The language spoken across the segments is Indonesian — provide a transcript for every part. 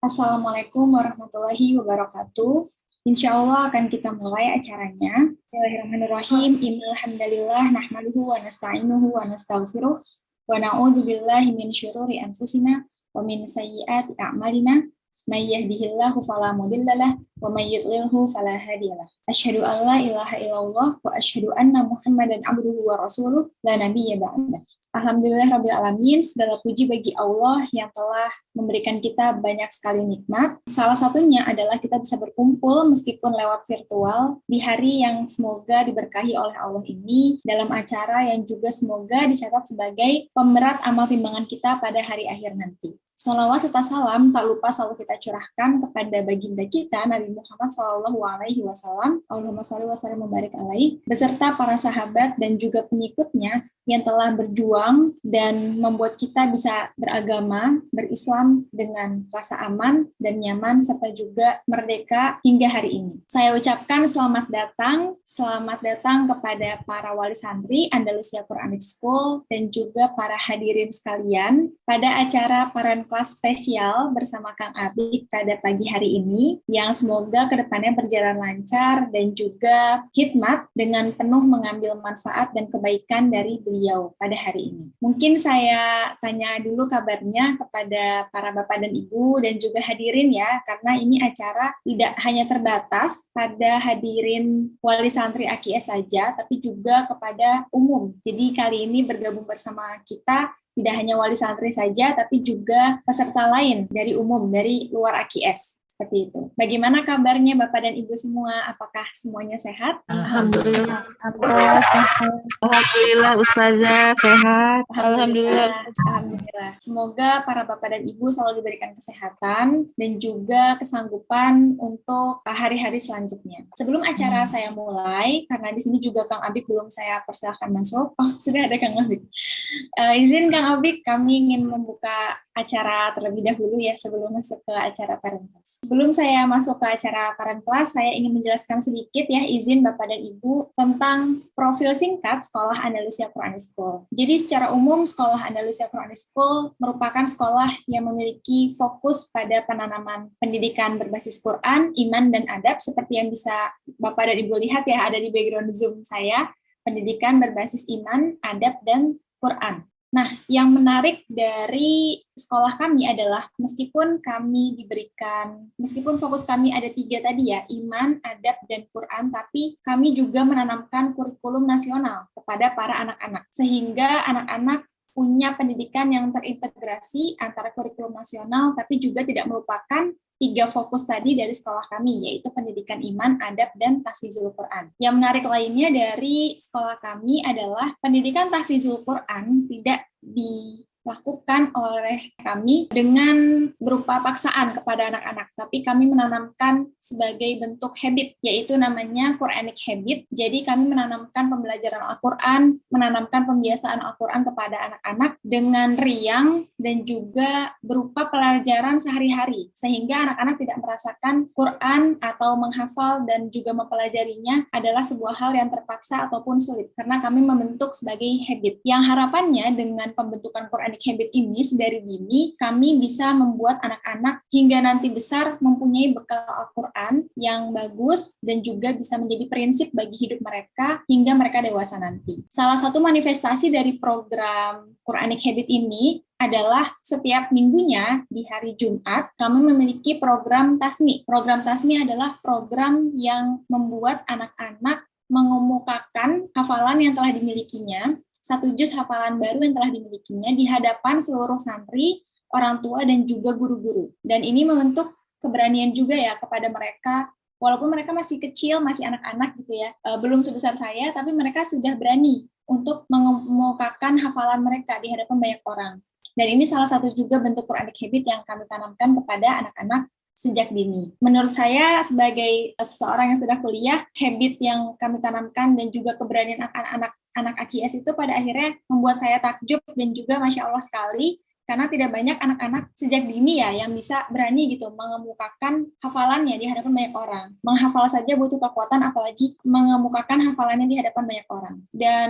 Assalamualaikum warahmatullahi wabarakatuh. Insya Allah akan kita mulai acaranya. Bismillahirrahmanirrahim. Innal hamdalillah nahmaduhu wa nasta'inuhu wa nastaghfiruh wa na'udzu billahi min syururi anfusina wa min sayyiati a'malina. May yahdihillahu fala mudhillalah wa may yudlilhu fala hadiyalah. Asyhadu an la ilaha illallah wa asyhadu anna Muhammadan abduhu wa rasuluh la nabiyya ba'dah. Alhamdulillahirabbil alamin, segala puji bagi Allah yang telah memberikan kita banyak sekali nikmat. Salah satunya adalah kita bisa berkumpul meskipun lewat virtual di hari yang semoga diberkahi oleh Allah ini, dalam acara yang juga semoga dicatat sebagai pemberat amal timbangan kita pada hari akhir nanti. Shalawat serta salam tak lupa selalu kita curahkan kepada baginda kita Nabi Muhammad SAW, Allahumma sholli wa sallim wa barik alaihi, beserta para sahabat dan juga pengikutnya yang telah berjuang dan membuat kita bisa beragama, berislam dengan rasa aman dan nyaman serta juga merdeka hingga hari ini. Saya ucapkan selamat datang kepada para wali santri Andalusia Quranic School dan juga para hadirin sekalian pada acara paran kelas spesial bersama Kang Abik pada pagi hari ini, yang semoga kedepannya berjalan lancar dan juga hikmat dengan penuh mengambil manfaat dan kebaikan dari beliau pada hari ini. Mungkin saya tanya dulu kabarnya kepada para bapak dan ibu dan juga hadirin ya, karena ini acara tidak hanya terbatas pada hadirin wali santri AKIS saja, tapi juga kepada umum. Jadi kali ini bergabung bersama kita tidak hanya wali santri saja, tapi juga peserta lain dari umum, dari luar AKIS. Seperti itu. Bagaimana kabarnya Bapak dan Ibu semua? Apakah semuanya sehat? Alhamdulillah. Alhamdulillah Ustazah sehat. Alhamdulillah. Semoga para Bapak dan Ibu selalu diberikan kesehatan dan juga kesanggupan untuk hari-hari selanjutnya. Sebelum acara saya mulai, karena di sini juga Kang Abik belum saya persilahkan masuk. Oh, sudah ada Kang Abik. Izin Kang Abik, kami ingin membuka acara terlebih dahulu ya sebelum masuk ke acara parent class. Sebelum saya masuk ke acara parent class, saya ingin menjelaskan sedikit ya, izin Bapak dan Ibu, tentang profil singkat Sekolah Andalusia Quranic School. Jadi secara umum Sekolah Andalusia Quranic School merupakan sekolah yang memiliki fokus pada penanaman pendidikan berbasis Quran, iman, dan adab, seperti yang bisa Bapak dan Ibu lihat ya, ada di background Zoom saya, pendidikan berbasis iman, adab, dan Quran. Nah, yang menarik dari sekolah kami adalah meskipun fokus kami ada 3 tadi ya, iman, adab, dan Quran, tapi kami juga menanamkan kurikulum nasional kepada para anak-anak, sehingga anak-anak punya pendidikan yang terintegrasi antara kurikulum nasional, tapi juga tidak melupakan 3 fokus tadi dari sekolah kami, yaitu pendidikan iman, adab, dan tahfizul Quran. Yang menarik lainnya dari sekolah kami adalah pendidikan tahfizul Quran tidak dilakukan oleh kami dengan berupa paksaan kepada anak-anak, tapi kami menanamkan sebagai bentuk habit, yaitu namanya Quranic habit. Jadi kami menanamkan pembelajaran Al-Quran, menanamkan pembiasaan Al-Quran kepada anak-anak dengan riang dan juga berupa pelajaran sehari-hari, sehingga anak-anak tidak merasakan Quran atau menghafal dan juga mempelajarinya adalah sebuah hal yang terpaksa ataupun sulit, karena kami membentuk sebagai habit. Yang harapannya dengan pembentukan Quranic habit ini sedari dini, kami bisa membuat anak-anak hingga nanti besar mempunyai bekal Al-Quran yang bagus dan juga bisa menjadi prinsip bagi hidup mereka hingga mereka dewasa nanti. Salah satu manifestasi dari program Quranic habit ini adalah setiap minggunya di hari Jumat kami memiliki program tasmi. Program tasmi adalah program yang membuat anak-anak mengemukakan hafalan yang telah dimilikinya, 1 juz hafalan baru yang telah dimilikinya di hadapan seluruh santri, orang tua, dan juga guru-guru. Dan ini membentuk keberanian juga ya kepada mereka, walaupun mereka masih kecil, masih anak-anak gitu ya, belum sebesar saya, tapi mereka sudah berani untuk mengemukakan hafalan mereka di hadapan banyak orang. Dan ini salah satu juga bentuk Quranic habit yang kami tanamkan kepada anak-anak sejak dini. Menurut saya sebagai seseorang yang sudah kuliah, habit yang kami tanamkan dan juga keberanian anak AKIS itu pada akhirnya membuat saya takjub dan juga Masya Allah sekali, karena tidak banyak anak-anak sejak dini ya yang bisa berani gitu mengemukakan hafalannya di hadapan banyak orang. Menghafal saja butuh kekuatan, apalagi mengemukakan hafalannya di hadapan banyak orang. Dan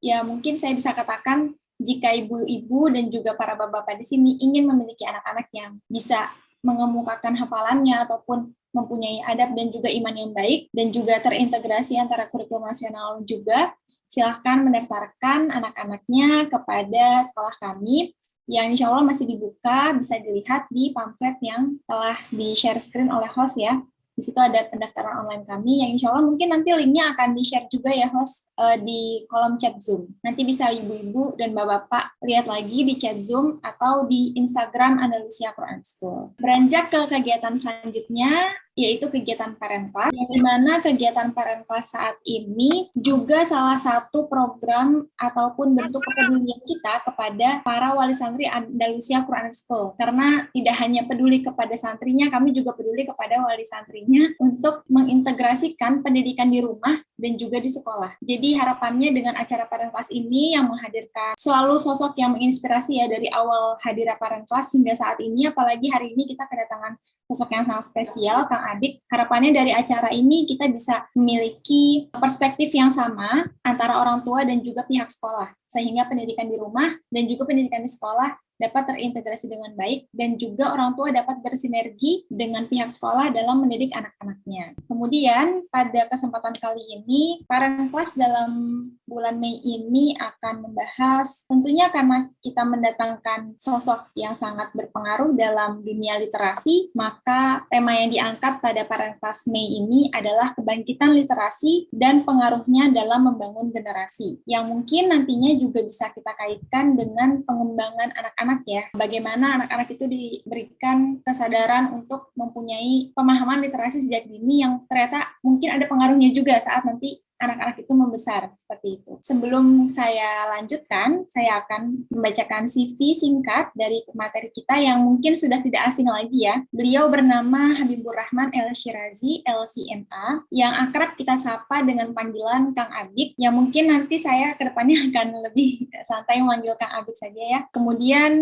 ya mungkin saya bisa katakan jika ibu-ibu dan juga para bapak-bapak di sini ingin memiliki anak-anak yang bisa mengemukakan hafalannya ataupun mempunyai adab dan juga iman yang baik dan juga terintegrasi antara kurikulum nasional juga, silahkan mendaftarkan anak-anaknya kepada sekolah kami yang insya Allah masih dibuka, bisa dilihat di pamflet yang telah di-share screen oleh host ya. Di situ ada pendaftaran online kami yang insya Allah mungkin nanti linknya akan di-share juga ya host di kolom chat Zoom. Nanti bisa ibu-ibu dan bapak-bapak lihat lagi di chat Zoom atau di Instagram Andalusia Quran School. Beranjak ke kegiatan selanjutnya, yaitu kegiatan Parent Class, yang dimana kegiatan Parent Class saat ini juga salah satu program ataupun bentuk kepedulian kita kepada para wali santri Andalusia Quran School. Karena tidak hanya peduli kepada santrinya, kami juga peduli kepada wali santrinya untuk mengintegrasikan pendidikan di rumah dan juga di sekolah. Jadi harapannya dengan acara Parent Class ini yang menghadirkan selalu sosok yang menginspirasi ya dari awal hadirnya Parent Class hingga saat ini, apalagi hari ini kita kedatangan sosok yang sangat spesial, Kang Adik. Harapannya dari acara ini kita bisa memiliki perspektif yang sama antara orang tua dan juga pihak sekolah, sehingga pendidikan di rumah dan juga pendidikan di sekolah dapat terintegrasi dengan baik dan juga orang tua dapat bersinergi dengan pihak sekolah dalam mendidik anak-anaknya. Kemudian pada kesempatan kali ini, Parent Class dalam bulan Mei ini akan membahas, tentunya karena kita mendatangkan sosok yang sangat berpengaruh dalam dunia literasi, maka tema yang diangkat pada Parent Class Mei ini adalah kebangkitan literasi dan pengaruhnya dalam membangun generasi, yang mungkin nantinya juga bisa kita kaitkan dengan pengembangan anak-anak ya, bagaimana anak-anak itu diberikan kesadaran untuk mempunyai pemahaman literasi sejak dini yang ternyata mungkin ada pengaruhnya juga saat nanti anak-anak itu membesar, seperti itu. Sebelum saya lanjutkan, saya akan membacakan CV singkat dari materi kita yang mungkin sudah tidak asing lagi ya. Beliau bernama Habibur Rahman El Shirazi, LCMA, yang akrab kita sapa dengan panggilan Kang Abik, yang mungkin nanti saya ke depannya akan lebih santai memanggil Kang Abik saja ya. Kemudian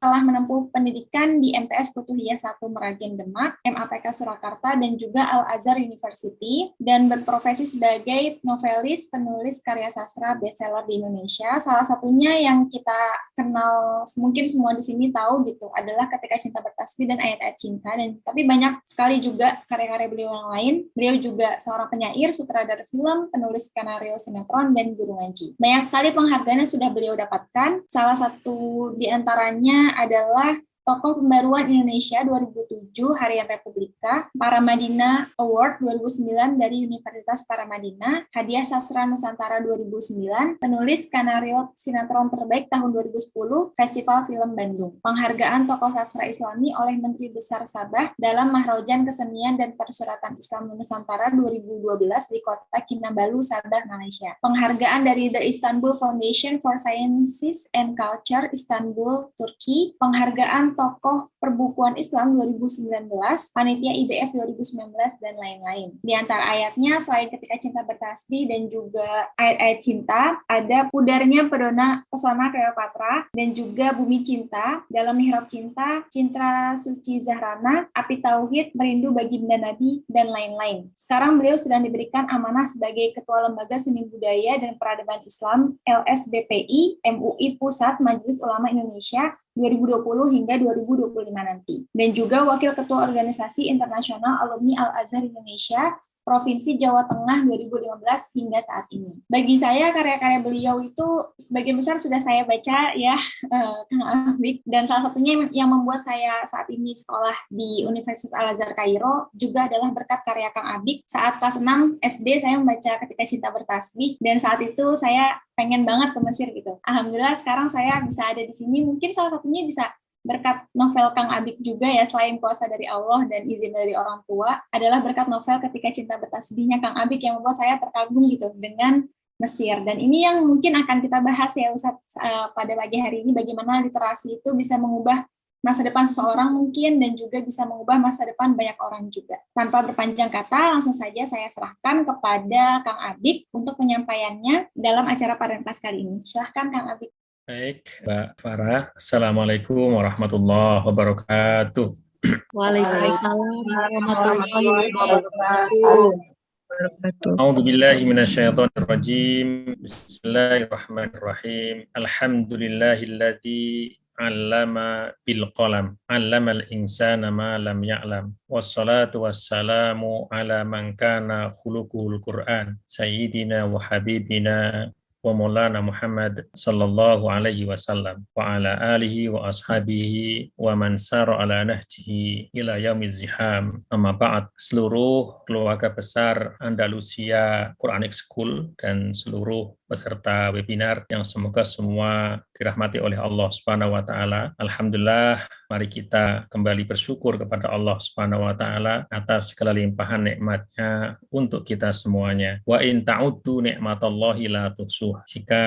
telah menempuh pendidikan di MTS Futuhiyah 1 Meragen Demak, MAPK Surakarta, dan juga Al-Azhar University, dan berprofesi sebagai novelis, penulis karya sastra bestseller di Indonesia. Salah satunya yang kita kenal, mungkin semua di sini tahu gitu, adalah Ketika Cinta Bertasbih dan Ayat-Ayat Cinta. Dan tapi banyak sekali juga karya-karya beliau yang lain. Beliau juga seorang penyair, sutradara film, penulis skenario sinetron, dan guru ngaji. Banyak sekali penghargaan yang sudah beliau dapatkan. Salah satu di antaranya adalah Tokoh Pembaruan Indonesia 2007 Harian Republika, Paramadina Award 2009 dari Universitas Paramadina, Hadiah Sastra Nusantara 2009, penulis skenario sinetron terbaik tahun 2010, Festival Film Bandung. Penghargaan Tokoh Sastra Islami oleh Menteri Besar Sabah dalam Mahrojan Kesenian dan Persuratan Islam Nusantara 2012 di Kota Kinabalu, Sabah, Malaysia. Penghargaan dari The Istanbul Foundation for Sciences and Culture, Istanbul, Turki. Penghargaan Tokoh Perbukuan Islam 2019, Panitia IBF 2019, dan lain-lain. Di antara ayatnya, selain Ketika Cinta Bertasbih dan juga Ayat-Ayat Cinta, ada Pudarnya Pesona Cleopatra, dan juga Bumi Cinta, Dalam Mihrab Cinta, Cinta Suci Zahrana, Api Tauhid, Merindu Baginda Nabi, dan lain-lain. Sekarang beliau sedang diberikan amanah sebagai Ketua Lembaga Seni Budaya dan Peradaban Islam LSBPI MUI Pusat Majelis Ulama Indonesia 2020 hingga 2025 nanti. Dan juga Wakil Ketua Organisasi Internasional Alumni Al-Azhar Indonesia Provinsi Jawa Tengah 2015 hingga saat ini. Bagi saya, karya-karya beliau itu sebagian besar sudah saya baca ya, Kang Abik, dan salah satunya yang membuat saya saat ini sekolah di Universitas Al-Azhar Kairo juga adalah berkat karya Kang Abik. Saat kelas 6 SD saya membaca Ketika Cinta Bertasbih, dan saat itu saya pengen banget ke Mesir gitu. Alhamdulillah sekarang saya bisa ada di sini, mungkin salah satunya bisa berkat novel Kang Abik juga ya, selain kuasa dari Allah dan izin dari orang tua, adalah berkat novel Ketika Cinta Bertasbihnya Kang Abik yang membuat saya terkagum gitu dengan Mesir. Dan ini yang mungkin akan kita bahas ya Ustadz pada pagi hari ini, bagaimana literasi itu bisa mengubah masa depan seseorang mungkin, dan juga bisa mengubah masa depan banyak orang juga. Tanpa berpanjang kata, langsung saja saya serahkan kepada Kang Abik untuk penyampaiannya dalam acara Parent Class kali ini. Silahkan Kang Abik. Baik, Mbak Farah. Assalamualaikum warahmatullahi wabarakatuh. Waalaikumsalam warahmatullahi wabarakatuh. A'udzu billahi minasyaitonir rajim. Bismillahirrahmanirrahim. Alhamdulillahilladzi 'allama bil qalam 'allamal insana ma lam ya'lam wassalatu wassalamu ala man kana khuluquhul Qur'an sayyidina wa habibina wa maulana Muhammad sallallahu alaihi wasallam wa ala alihi wa ashabihi wa man sara ala nahjihi ila yaumiz ziham. Amma ba'd. Seluruh keluarga besar Andalusia Quranic School dan seluruh peserta webinar yang semoga semua dirahmati oleh Allah Subhanahu wa taala. Alhamdulillah, mari kita kembali bersyukur kepada Allah Subhanahu wa taala atas segala limpahan nikmat-Nya untuk kita semuanya. Wa in ta'uddu ni'matallahi la tuhsuha. Jika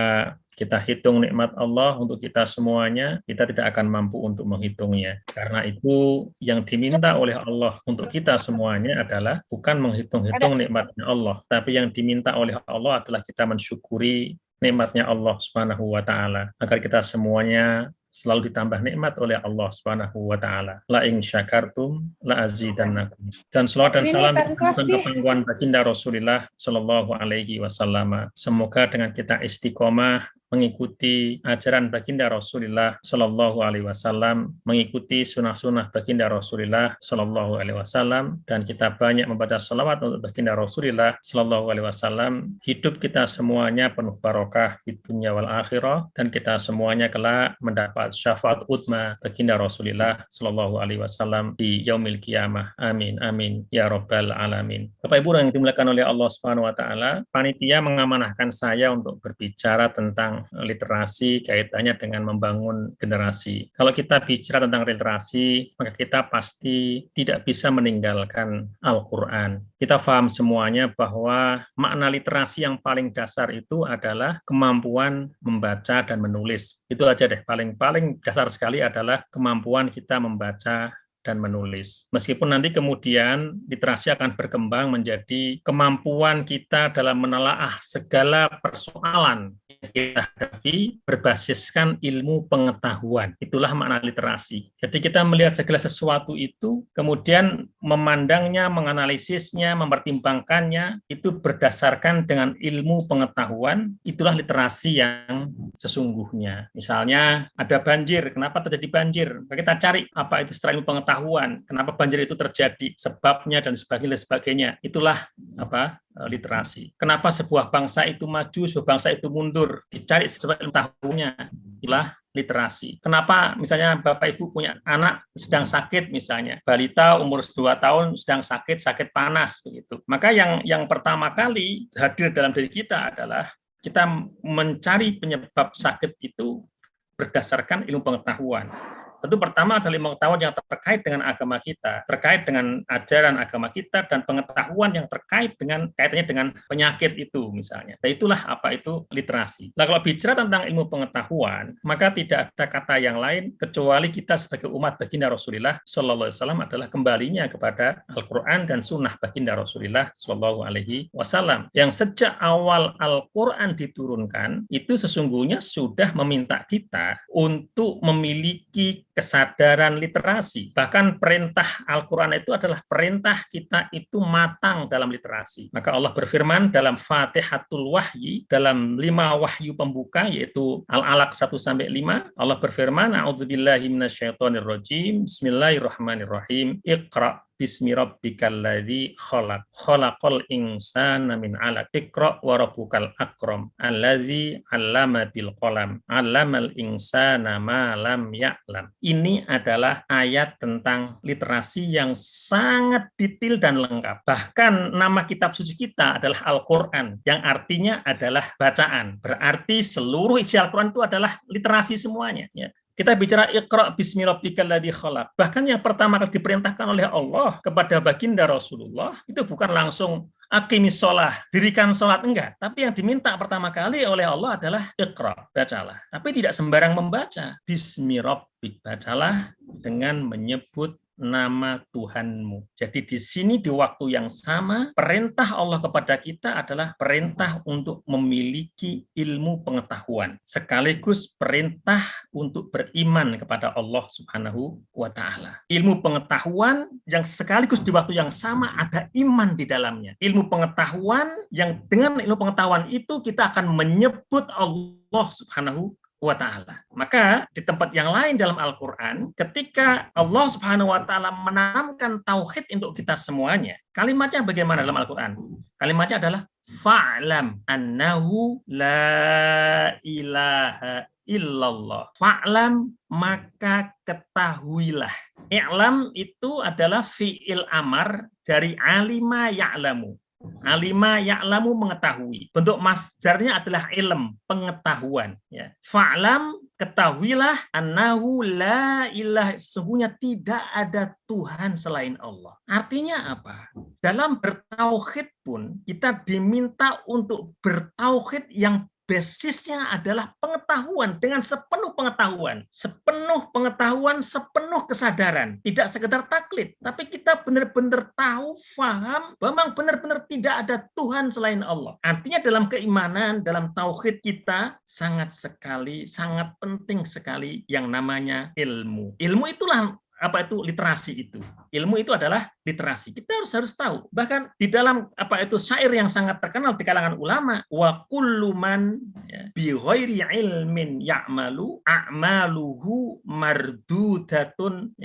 kita hitung nikmat Allah untuk kita semuanya, kita tidak akan mampu untuk menghitungnya. Karena itu yang diminta oleh Allah untuk kita semuanya adalah bukan menghitung-hitung nikmatnya Allah, tapi yang diminta oleh Allah adalah kita mensyukuri nikmatnya Allah Subhanahu wa taala, agar kita semuanya selalu ditambah nikmat oleh Allah Subhanahu wa taala. La in syakartum la azidannakum. Dan selawat dan salam ke pangkuan baginda Rasulullah sallallahu alaihi wasallam. Semoga dengan kita istiqomah mengikuti ajaran baginda Rasulullah sallallahu alaihi wasallam, mengikuti sunnah-sunnah baginda Rasulullah sallallahu alaihi wasallam, dan kita banyak membaca salawat untuk baginda Rasulullah sallallahu alaihi wasallam, hidup kita semuanya penuh barokah di dunia wal akhirah, dan kita semuanya kelak mendapat syafaat utma baginda Rasulullah sallallahu alaihi wasallam di yaumil qiyamah. Amin amin ya rabbal alamin. Bapak Ibu yang dimuliakan oleh Allah Subhanahu wa taala, panitia mengamanahkan saya untuk berbicara tentang literasi kaitannya dengan membangun generasi. Kalau kita bicara tentang literasi, maka kita pasti tidak bisa meninggalkan Al-Quran. Kita paham semuanya bahwa makna literasi yang paling dasar itu adalah kemampuan membaca dan menulis. Itu aja deh, paling dasar sekali adalah kemampuan kita membaca dan menulis. Meskipun nanti kemudian literasi akan berkembang menjadi kemampuan kita dalam menelaah segala persoalan yang kita hadapi berbasiskan ilmu pengetahuan. Itulah makna literasi. Jadi kita melihat segala sesuatu itu, kemudian memandangnya, menganalisisnya, mempertimbangkannya, itu berdasarkan dengan ilmu pengetahuan. Itulah literasi yang sesungguhnya. Misalnya ada banjir, kenapa terjadi banjir? Kita cari apa itu setelah ilmu pengetahuan. Kenapa banjir itu terjadi, sebabnya dan sebagainya. Itulah literasi. Kenapa sebuah bangsa itu maju, sebuah bangsa itu mundur, dicari sebab ilmu pengetahuannya. Itulah literasi. Kenapa misalnya Bapak Ibu punya anak sedang sakit, misalnya balita umur 2 tahun sedang sakit panas begitu. Maka yang pertama kali hadir dalam diri kita adalah kita mencari penyebab sakit itu berdasarkan ilmu pengetahuan. Tentu pertama adalah pengetahuan yang terkait dengan agama kita, terkait dengan ajaran agama kita, dan pengetahuan yang terkait dengan kaitannya dengan penyakit itu misalnya. Dan itulah apa itu literasi. Nah, kalau bicara tentang ilmu pengetahuan, maka tidak ada kata yang lain kecuali kita sebagai umat baginda Rasulullah Sallallahu Alaihi Wasallam adalah kembalinya kepada Al-Quran dan Sunnah baginda Rasulullah Sallallahu Alaihi Wasallam. Yang sejak awal Al-Quran diturunkan itu sesungguhnya sudah meminta kita untuk memiliki kesadaran literasi. Bahkan perintah Al-Quran itu adalah perintah kita itu matang dalam literasi. Maka Allah berfirman dalam Fatihatul Wahyi, dalam 5 wahyu pembuka, yaitu Al-Alaq 1-5, Allah berfirman, A'udzubillahi minasyaitonirrajim, Bismillahirrahmanirrahim, Iqra' Bismi rabbikal ladzi khalaq, khalaqal insana min 'alaq, Iqra' wa rabbukal akram, alladzi 'allama bil qalam, 'allamal insana ma lam ya'lam. Ini adalah ayat tentang literasi yang sangat detail dan lengkap. Bahkan nama kitab suci kita adalah Al-Qur'an, yang artinya adalah bacaan. Berarti seluruh isi Al-Qur'an itu adalah literasi semuanya, ya. Kita bicara Iqra' bismi rabbikal ladzi khalaq. Bahkan yang pertama kali diperintahkan oleh Allah kepada baginda Rasulullah itu bukan langsung aqimis shalah, dirikan salat, enggak. Tapi yang diminta pertama kali oleh Allah adalah Iqra', bacalah. Tapi tidak sembarang membaca. Bismi rabbik, bacalah dengan menyebut nama Tuhanmu. Jadi di sini di waktu yang sama perintah Allah kepada kita adalah perintah untuk memiliki ilmu pengetahuan, sekaligus perintah untuk beriman kepada Allah Subhanahu wa taala. Ilmu pengetahuan yang sekaligus di waktu yang sama ada iman di dalamnya. Ilmu pengetahuan yang dengan ilmu pengetahuan itu kita akan menyebut Allah Subhanahu wa ta'ala. Maka di tempat yang lain dalam Al-Qur'an, ketika Allah Subhanahu wa taala menanamkan tauhid untuk kita semuanya, kalimatnya bagaimana dalam Al-Qur'an? Kalimatnya adalah fa'lam annahu la ilaha illallah. Fa'lam, maka ketahuilah. I'lam itu adalah fi'il amar dari alima ya'lamu. Alima ya'lamu mengetahui. Bentuk masdarnya adalah ilm, pengetahuan. Ya. Fa'lam, ketahuilah, annahu la ilaha, sesungguhnya tidak ada Tuhan selain Allah. Artinya apa? Dalam bertauhid pun kita diminta untuk bertauhid yang basisnya adalah pengetahuan, dengan sepenuh pengetahuan, sepenuh kesadaran, tidak sekedar taklid, tapi kita benar-benar tahu, faham, memang benar-benar tidak ada Tuhan selain Allah. Artinya dalam keimanan, dalam tauhid kita sangat penting sekali yang namanya ilmu. Ilmu itulah apa itu literasi itu. Ilmu itu adalah literasi. Kita harus tahu. Bahkan di dalam apa itu syair yang sangat terkenal di kalangan ulama, wa kullu man bi ghairi ilmin ya'malu a'maluhu mardudatun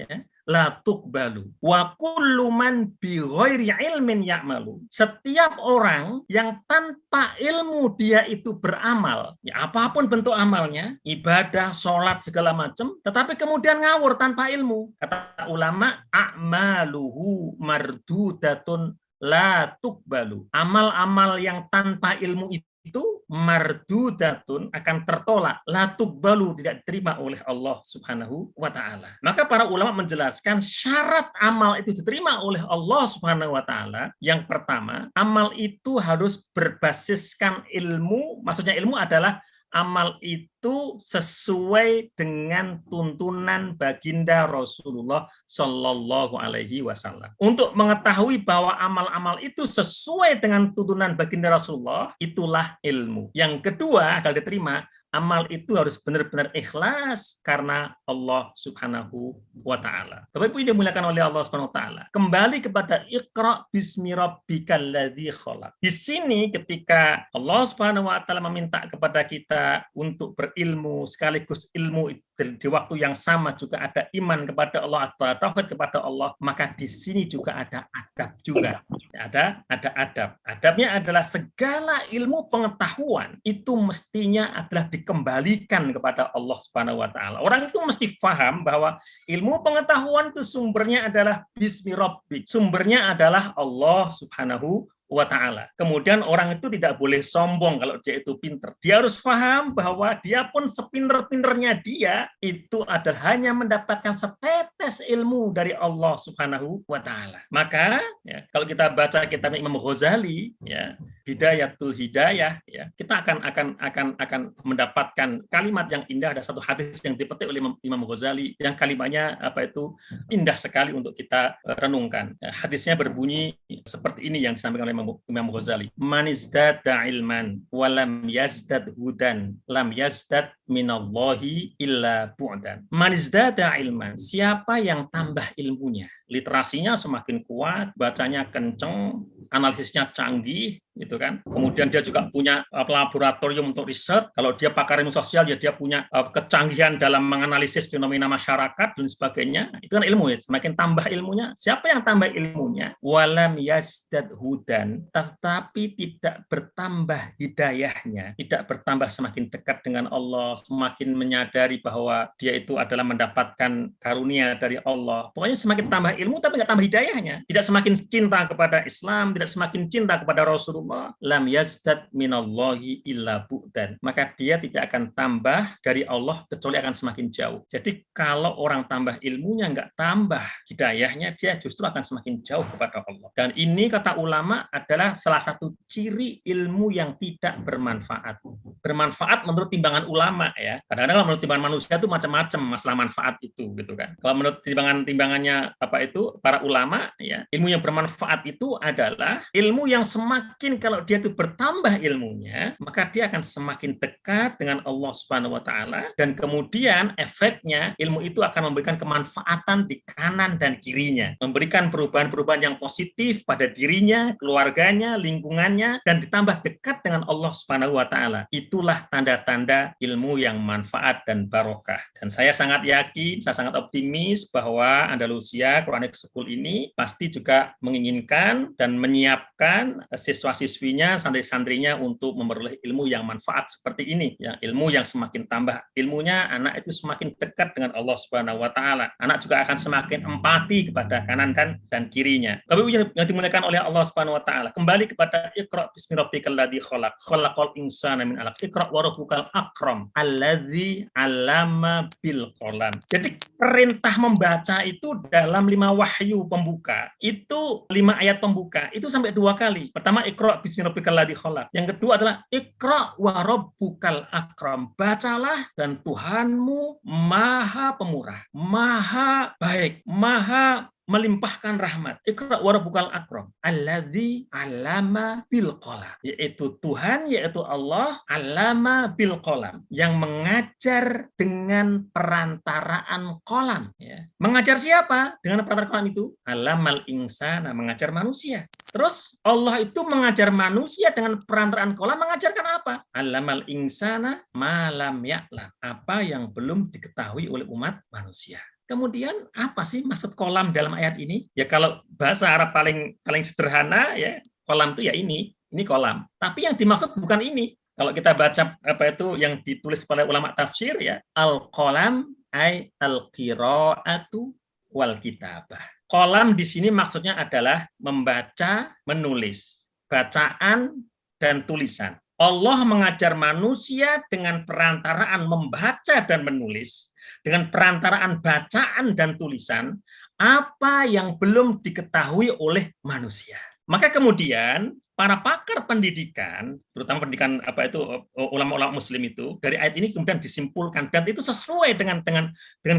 la tuqbalu. Wa kullu man bi ghairi ilmin ya'malu. Setiap orang yang tanpa ilmu dia itu beramal, ya apapun bentuk amalnya, ibadah, sholat, segala macam, tetapi kemudian ngawur tanpa ilmu. Kata ulama, a'maluhu mardudatun la tuqbalu. Amal-amal yang tanpa ilmu itu mardudatun, akan tertolak, la tuqbalu, tidak diterima oleh Allah Subhanahu wa taala. Maka para ulama menjelaskan syarat amal itu diterima oleh Allah Subhanahu wa taala. Yang pertama, amal itu harus berbasiskan ilmu. Maksudnya ilmu adalah amal itu sesuai dengan tuntunan baginda Rasulullah Shallallahu Alaihi Wasallam. Untuk mengetahui bahwa amal-amal itu sesuai dengan tuntunan baginda Rasulullah, itulah ilmu. Yang kedua, kalau diterima, amal itu harus benar-benar ikhlas karena Allah Subhanahu wa taala. Bapak Ibu yang dimuliakan oleh Allah Subhanahu wa taala. Kembali kepada Iqra bismi rabbikal ladzi khalaq. Di sini ketika Allah Subhanahu wa taala meminta kepada kita untuk berilmu, sekaligus ilmu di waktu yang sama juga ada iman kepada Allah, atau tauhid kepada Allah, maka di sini juga ada adab juga. Ada adab. Adabnya adalah segala ilmu pengetahuan itu mestinya adalah dikembalikan kepada Allah Subhanahu wa taala. Orang itu mesti paham bahwa ilmu pengetahuan itu sumbernya adalah bismi rabbik. Sumbernya adalah Allah Subhanahu wa ta'ala. Kemudian orang itu tidak boleh sombong kalau dia itu pinter. Dia harus paham bahwa dia pun sepinter-pinternya dia itu adalah hanya mendapatkan setetes ilmu dari Allah Subhanahu wa ta'ala. Maka ya, kalau kita baca kitab Imam Ghazali ya, Hidayatul Hidayah ya, kita akan mendapatkan kalimat yang indah. Ada satu hadis yang dipetik oleh Imam Ghazali yang kalimatnya apa itu indah sekali untuk kita renungkan. Hadisnya berbunyi seperti ini yang disampaikan oleh Imam Ghazali. Man izdada ilman wa lam yazdad hudan lam yazdad minallahi illa bu'dan. Man izdada ilman, siapa yang tambah ilmunya, literasinya semakin kuat, bacanya kenceng, analisisnya canggih, gitu kan. Kemudian dia juga punya laboratorium untuk riset. Kalau dia pakar ilmu sosial, ya dia punya kecanggihan dalam menganalisis fenomena masyarakat dan sebagainya. Itu kan ilmu ya. Semakin tambah ilmunya. Siapa yang tambah ilmunya? Walam yazdad hudan, tetapi tidak bertambah hidayahnya, tidak bertambah semakin dekat dengan Allah, semakin menyadari bahwa dia itu adalah mendapatkan karunia dari Allah. Pokoknya semakin tambah ilmu tapi nggak tambah hidayahnya. Tidak semakin cinta kepada Islam, tidak semakin cinta kepada Rasulullah, lam yazdad minallahi illa bu'dan. Maka dia tidak akan tambah dari Allah kecuali akan semakin jauh. Jadi kalau orang tambah ilmunya nggak tambah hidayahnya, dia justru akan semakin jauh kepada Allah. Dan ini kata ulama adalah salah satu ciri ilmu yang tidak bermanfaat. Bermanfaat menurut timbangan ulama ya. Kadang-kadang kalau menurut timbangan manusia itu macam-macam masalah manfaat itu gitu kan. Kalau menurut timbangannya apa itu para ulama ya, ilmu yang bermanfaat itu adalah ilmu yang semakin kemudian kalau dia itu bertambah ilmunya, maka dia akan semakin dekat dengan Allah Subhanahu wa taala, dan kemudian efeknya ilmu itu akan memberikan kemanfaatan di kanan dan kirinya, memberikan perubahan-perubahan yang positif pada dirinya, keluarganya, lingkungannya, dan ditambah dekat dengan Allah Subhanahu wa taala. Itulah tanda-tanda ilmu yang manfaat dan barokah. Dan saya sangat yakin, saya sangat optimis bahwa Andalusia Quranic School ini pasti juga menginginkan dan menyiapkan siswa-siswinya, santri-santrinya untuk memperoleh ilmu yang manfaat seperti ini, ya, ilmu yang semakin tambah ilmunya, anak itu semakin dekat dengan Allah Subhanahu wa taala. Anak juga akan semakin empati kepada kanan dan kirinya. Bapak Ibu yang dimuliakan oleh Allah Subhanahu wa taala, kembali kepada Iqra bismi rabbikal ladzi khalaq, khalaqal insana min 'alaq, Iqra wa rabbukal akram, alladzi 'allama bil qalam. Jadi perintah membaca itu dalam 5 wahyu pembuka, itu 5 ayat pembuka, itu sampai 2 kali. Pertama, Iqra bismi rabbikal ladzi khalaq. Yang kedua adalah Iqra wa rabbukal akram. Bacalah dan Tuhanmu maha pemurah, maha baik, maha melimpahkan rahmat. Iqra wa rabbukal akram, alladzi 'allama bil qalam. Yaitu Tuhan, yaitu Allah, 'allama bil qalam, yang mengajar dengan perantaraan qalam, ya. Mengajar siapa? Dengan perantaraan qalam itu 'allamal insana, mengajar manusia. Terus Allah itu mengajar manusia dengan perantaraan qalam, mengajarkan apa? 'Allamal insana ma lam ya'lam, apa yang belum diketahui oleh umat manusia. Kemudian apa sih maksud kolam dalam ayat ini? Ya kalau bahasa Arab paling sederhana, ya kolam itu ya ini kolam. Tapi yang dimaksud bukan ini. Kalau kita baca apa itu yang ditulis oleh ulama tafsir, ya al-qalam ay al-qiraatu wal kitabah. Kolam di sini maksudnya adalah membaca, menulis, bacaan dan tulisan. Allah mengajar manusia dengan perantaraan membaca dan menulis, dengan perantaraan bacaan dan tulisan, apa yang belum diketahui oleh manusia. Maka kemudian para pakar pendidikan, terutama pendidikan apa itu ulama-ulama muslim itu, dari ayat ini kemudian disimpulkan, dan itu sesuai dengan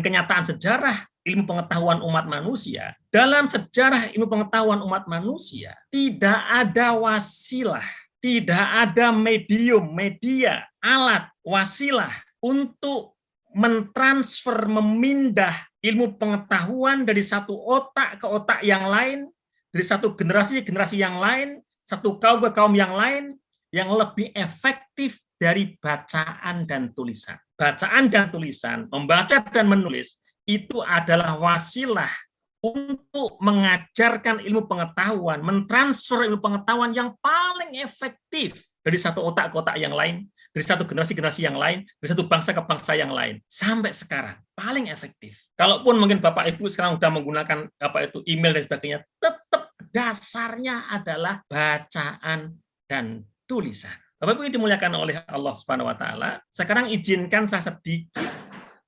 kenyataan sejarah ilmu pengetahuan umat manusia. Dalam sejarah ilmu pengetahuan umat manusia, tidak ada wasilah, tidak ada medium, media, alat, wasilah untuk mentransfer, memindah ilmu pengetahuan dari satu otak ke otak yang lain, dari satu generasi ke generasi yang lain, satu kaum ke kaum yang lain, yang lebih efektif dari bacaan dan tulisan. Bacaan dan tulisan, membaca dan menulis, itu adalah wasilah untuk mengajarkan ilmu pengetahuan, mentransfer ilmu pengetahuan yang paling efektif dari satu otak ke otak yang lain, dari satu generasi ke generasi yang lain, dari satu bangsa ke bangsa yang lain. Sampai sekarang, paling efektif. Kalaupun mungkin Bapak Ibu sekarang sudah menggunakan apa itu email dan sebagainya, tetap dasarnya adalah bacaan dan tulisan. Bapak Ibu dimuliakan oleh Allah Subhanahu wa taala. Sekarang izinkan saya sedikit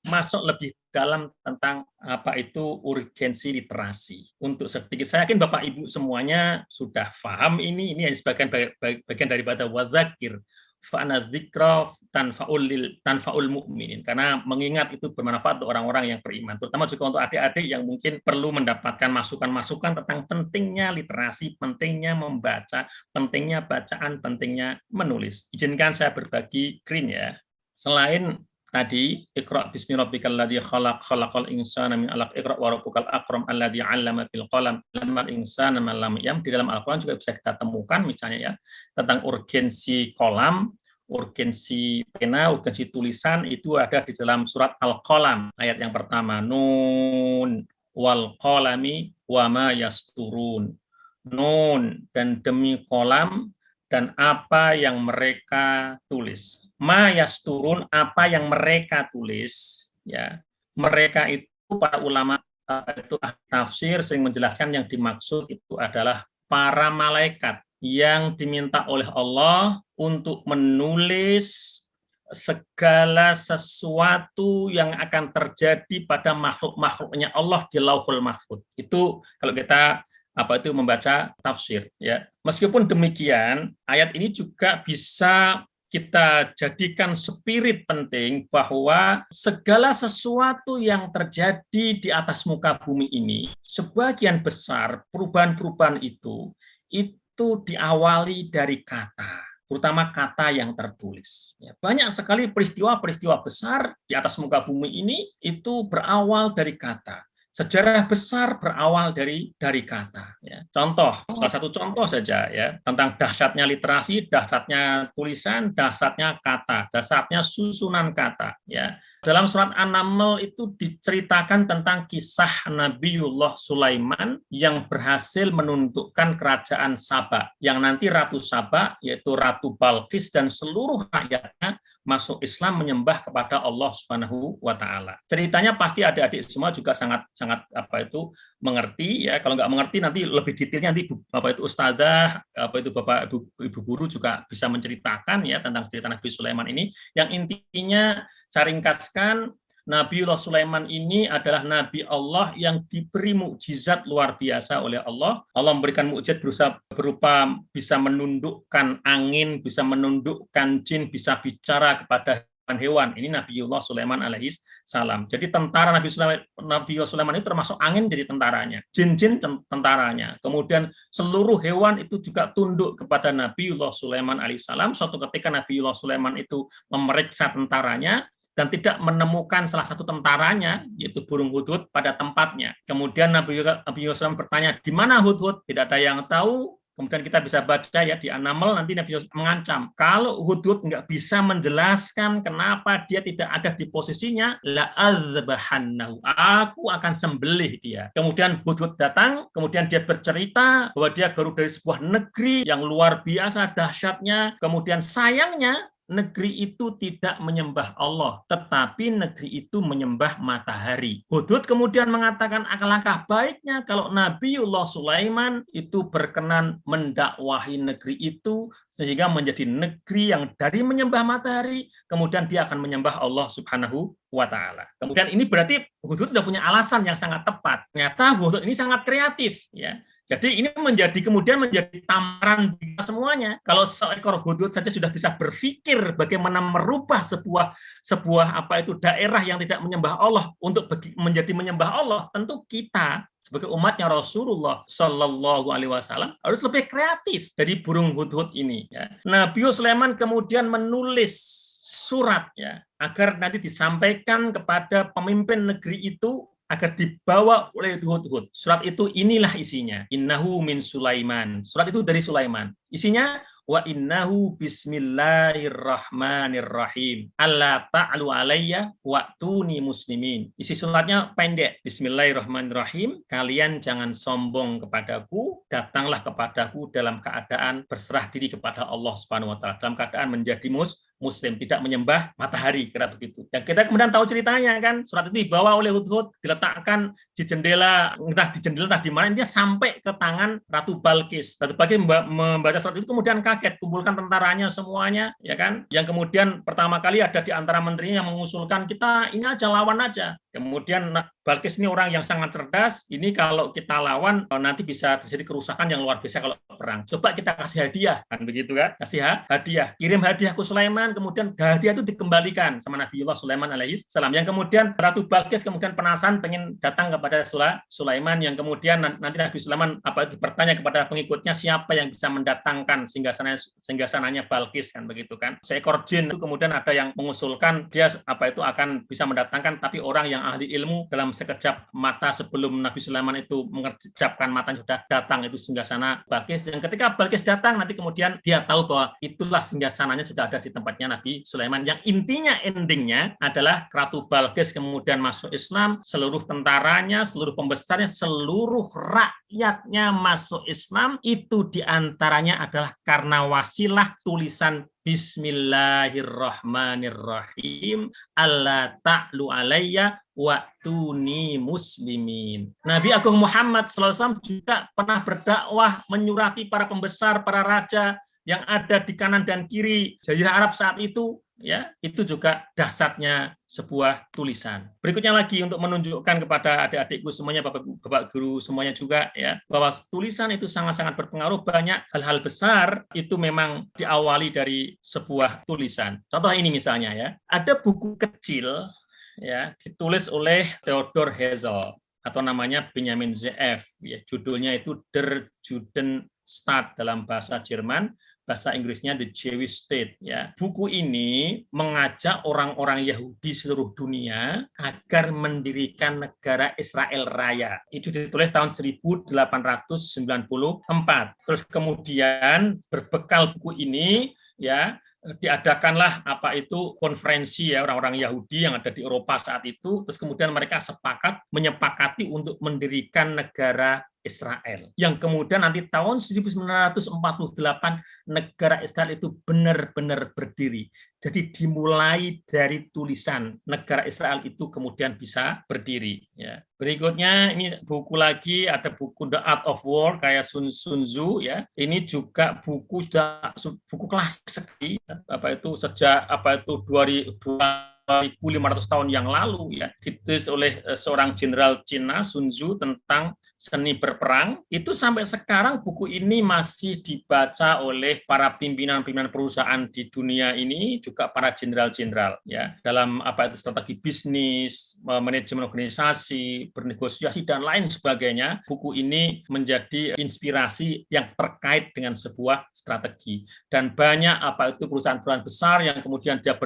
masuk lebih dalam tentang apa itu urgensi literasi. Untuk sedikit, saya yakin Bapak Ibu semuanya sudah paham ini bagian daripada wadzakir fa'ana dzikra tanfa'ul mu'minin, karena mengingat itu bermanfaat untuk orang-orang yang beriman, terutama juga untuk adik-adik yang mungkin perlu mendapatkan masukan-masukan tentang pentingnya literasi, pentingnya membaca, pentingnya bacaan, pentingnya menulis. Izinkan saya berbagi screen ya. Selain tadi Iqra bismi rabbikal ladzi khalaq, khalaqal insana min 'alaq, Iqra wa rabbukal akram alladzi 'allama bil qalam, 'allamal insana ma lam ya'lam. Di dalam Al-Qur'an juga bisa kita temukan misalnya ya tentang urgensi kolam, urgensi pena, urgensi tulisan, itu ada di dalam surat Al-Qalam ayat yang pertama, nun wal qalami wa ma yasturun. Nun, dan demi kolam dan apa yang mereka tulis. Ma yasturun, apa yang mereka tulis, ya. Mereka itu para ulama itu tafsir sering menjelaskan yang dimaksud itu adalah para malaikat yang diminta oleh Allah untuk menulis segala sesuatu yang akan terjadi pada makhluk-makhluknya Allah di Lauhul Mahfuz. Itu kalau kita membaca tafsir ya. Meskipun demikian, ayat ini juga bisa kita jadikan spirit penting bahwa segala sesuatu yang terjadi di atas muka bumi ini, sebagian besar perubahan-perubahan itu itu diawali dari kata, terutama kata yang tertulis. Ya, banyak sekali peristiwa-peristiwa besar di atas muka bumi ini itu berawal dari kata. Sejarah besar berawal dari kata. Ya. Contoh, salah satu contoh saja ya tentang dahsyatnya literasi, dahsyatnya tulisan, dahsyatnya kata, dahsyatnya susunan kata. Ya. Dalam surat An-Naml itu diceritakan tentang kisah Nabiullah Sulaiman yang berhasil menundukkan kerajaan Saba, yang nanti Ratu Saba, yaitu Ratu Balqis dan seluruh rakyatnya masuk Islam menyembah kepada Allah Subhanahu wa taala. Ceritanya pasti adik-adik semua juga sangat mengerti ya. Kalau nggak mengerti nanti lebih detailnya nanti Bapak itu ustazah, Bapak Ibu guru juga bisa menceritakan ya tentang cerita Nabi Sulaiman ini, yang intinya saya ringkaskan, Nabiullah Sulaiman ini adalah Nabi Allah yang diberi mukjizat luar biasa oleh Allah. Allah memberikan mukjizat berupa bisa menundukkan angin, bisa menundukkan jin, bisa bicara kepada hewan. Ini Nabiullah Sulaiman alaihi salam. Jadi tentara Nabiullah Sulaiman itu termasuk angin jadi tentaranya, jin-jin tentaranya. Kemudian seluruh hewan itu juga tunduk kepada Nabiullah Sulaiman alaihi salam. Suatu ketika Nabiullah Sulaiman itu memeriksa tentaranya dan tidak menemukan salah satu tentaranya, yaitu burung hudhud, pada tempatnya. Kemudian Nabiullah Sulaiman bertanya, di mana hudhud? Tidak ada yang tahu. Kemudian kita bisa baca ya di An-Naml, nanti Nabi mengancam, kalau hudhud nggak bisa menjelaskan kenapa dia tidak ada di posisinya, la'adzbahannahu, aku akan sembelih dia. Kemudian hudhud datang, kemudian dia bercerita bahwa dia baru dari sebuah negeri yang luar biasa dahsyatnya, kemudian sayangnya negeri itu tidak menyembah Allah, tetapi negeri itu menyembah matahari. Hudhud kemudian mengatakan alangkah baiknya kalau Nabiullah Sulaiman itu berkenan mendakwahi negeri itu sehingga menjadi negeri yang dari menyembah matahari, kemudian dia akan menyembah Allah Subhanahu wa taala. Kemudian ini berarti Hudhud sudah punya alasan yang sangat tepat. Ternyata Hudhud ini sangat kreatif ya. Jadi ini kemudian menjadi tamaran kita semuanya. Kalau seekor hudhud saja sudah bisa berpikir bagaimana merubah sebuah daerah yang tidak menyembah Allah untuk menjadi menyembah Allah, tentu kita sebagai umatnya Rasulullah Shallallahu Alaihi Wasallam harus lebih kreatif dari burung hudhud ini. Ya. Nabi Sulaiman kemudian menulis surat ya agar nanti disampaikan kepada pemimpin negeri itu, agar dibawa oleh hudhud. Surat itu inilah isinya. Innahu min Sulaiman. Surat itu dari Sulaiman. Isinya wa innahu bismillahirrahmanirrahim. Alla ta'lu alayya wa'tuni muslimin. Isi suratnya pendek. Bismillahirrahmanirrahim. Kalian jangan sombong kepadaku, datanglah kepadaku dalam keadaan berserah diri kepada Allah Subhanahu wa taala, dalam keadaan menjadi Muslim, tidak menyembah matahari, kira begitu. Yang kita kemudian tahu ceritanya kan, surat itu dibawa oleh hudhud, diletakkan di jendela, entah di mana, intinya sampai ke tangan Ratu Balqis. Ratu Balqis membaca surat itu kemudian kaget, kumpulkan tentaranya semuanya, ya kan? Yang kemudian pertama kali ada di antara menterinya yang mengusulkan, kita ini aja lawan aja. Kemudian Balqis ini orang yang sangat cerdas, ini kalau kita lawan nanti bisa terjadi kerusakan yang luar biasa kalau perang. Coba kita kasih hadiah, kan begitu kan? Kasih hadiah, kirim hadiah ke Sulaiman, kemudian hadiah itu dikembalikan sama Nabiullah Sulaiman alaihi salam. Yang kemudian Ratu Balqis kemudian penasaran pengen datang kepada Sulaiman, yang kemudian nanti Nabi Sulaiman bertanya kepada pengikutnya siapa yang bisa mendatangkan singgasananya Balqis, kan begitu kan? Seekor jin itu kemudian ada yang mengusulkan dia akan bisa mendatangkan, tapi orang yang ahli ilmu dalam sekejap mata sebelum Nabi Sulaiman itu mengerjapkan matanya sudah datang itu singgasana Balqis. Dan ketika Balqis datang nanti kemudian dia tahu bahwa itulah singgasananya sudah ada di tempatnya Nabi Sulaiman, yang intinya endingnya adalah Ratu Balqis kemudian masuk Islam, seluruh tentaranya, seluruh pembesarnya, seluruh rakyatnya masuk Islam. Itu diantaranya adalah karena wasilah tulisan Bismillahirrahmanirrahim. Alla ta'lu alayya wa'tuni muslimin. Nabi Agung Muhammad SAW juga pernah berdakwah, menyurati para pembesar, para raja yang ada di kanan dan kiri Jazirah Arab saat itu, ya, itu juga dahsyatnya sebuah tulisan. Berikutnya lagi untuk menunjukkan kepada adik-adikku semuanya, bapak guru semuanya juga ya, bahwa tulisan itu sangat-sangat berpengaruh. Banyak hal-hal besar itu memang diawali dari sebuah tulisan. Contoh ini misalnya ya, ada buku kecil ya ditulis oleh Theodor Herzl. atau namanya Benjamin Zeev, ya, judulnya itu Der Judenstaat dalam bahasa Jerman, bahasa Inggrisnya The Jewish State. Ya, buku ini mengajak orang-orang Yahudi seluruh dunia agar mendirikan negara Israel Raya. Itu ditulis tahun 1894. Terus kemudian berbekal buku ini, ya, diadakanlah apa itu konferensi, ya, orang-orang Yahudi yang ada di Eropa saat itu. Terus kemudian mereka menyepakati untuk mendirikan negara Israel, yang kemudian nanti tahun 1948 negara Israel itu benar-benar berdiri. Jadi dimulai dari tulisan negara Israel itu kemudian bisa berdiri. Ya. Berikutnya ini buku lagi, ada buku The Art of War kayak Sun Tzu, ya. Ini juga buku klasik sekali, apa itu sejak 2.500 tahun yang lalu, ya, ditulis oleh seorang jenderal Cina, Sun Tzu, tentang seni berperang. Itu sampai sekarang buku ini masih dibaca oleh para pimpinan-pimpinan perusahaan di dunia ini, juga para jenderal-jenderal, ya, dalam apa itu strategi bisnis, manajemen organisasi, bernegosiasi dan lain sebagainya. Buku ini menjadi inspirasi yang terkait dengan sebuah strategi, dan banyak apa itu perusahaan-perusahaan besar yang kemudian dia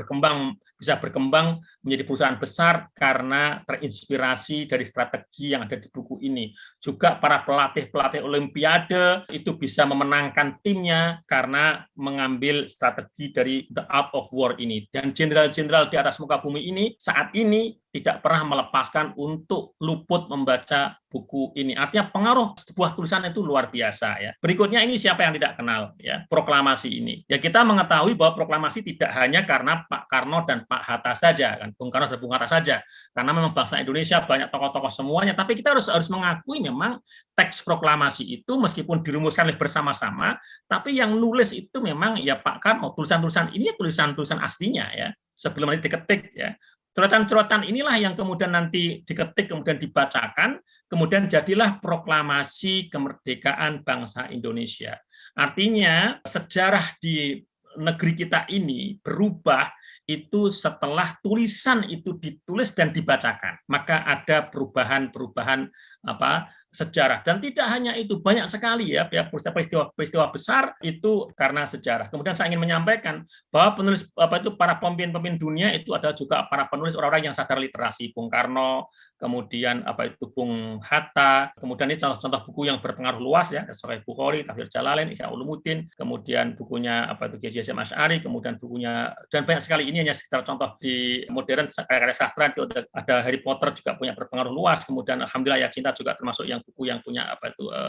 bisa berkembang menjadi perusahaan besar karena terinspirasi dari strategi yang ada di buku ini. Juga para pelatih olimpiade itu bisa memenangkan timnya karena mengambil strategi dari The Art of War ini. Dan jenderal-jenderal di atas muka bumi ini saat ini tidak pernah melepaskan untuk luput membaca buku ini. Artinya pengaruh sebuah tulisan itu luar biasa, ya. Berikutnya ini siapa yang tidak kenal, ya, proklamasi ini. Ya, kita mengetahui bahwa proklamasi tidak hanya karena Pak Karno dan Pak Hatta saja, kan, Bung Karno dan Bung Hatta saja, karena memang bangsa Indonesia banyak tokoh-tokoh semuanya. Tapi kita harus mengakui memang teks proklamasi itu meskipun dirumuskan bersama-sama, tapi yang nulis itu memang ya Pak Karno. Tulisan-tulisan ini tulisan-tulisan aslinya, ya, sebelum nanti diketik, ya. Coretan-coretan inilah yang kemudian nanti diketik, kemudian dibacakan, kemudian jadilah proklamasi kemerdekaan bangsa Indonesia. Artinya sejarah di negeri kita ini berubah itu setelah tulisan itu ditulis dan dibacakan. Maka ada perubahan-perubahan sejarah, dan tidak hanya itu, banyak sekali, ya, peristiwa besar itu karena sejarah. Kemudian saya ingin menyampaikan bahwa penulis para pemimpin dunia itu ada juga para penulis orang-orang yang sadar literasi, Bung Karno, kemudian Bung Hatta, kemudian ini contoh-contoh buku yang berpengaruh luas, ya, Sahih Bukhari, Tafsir Jalalain, Ihya Ulumuddin, kemudian bukunya Kiai Hasyim Asy'ari, kemudian bukunya, dan banyak sekali. Ini hanya sekitar contoh di modern karya sastra. Itu ada Harry Potter juga punya berpengaruh luas, kemudian Alhamdulillah Ya Cinta juga termasuk yang buku yang punya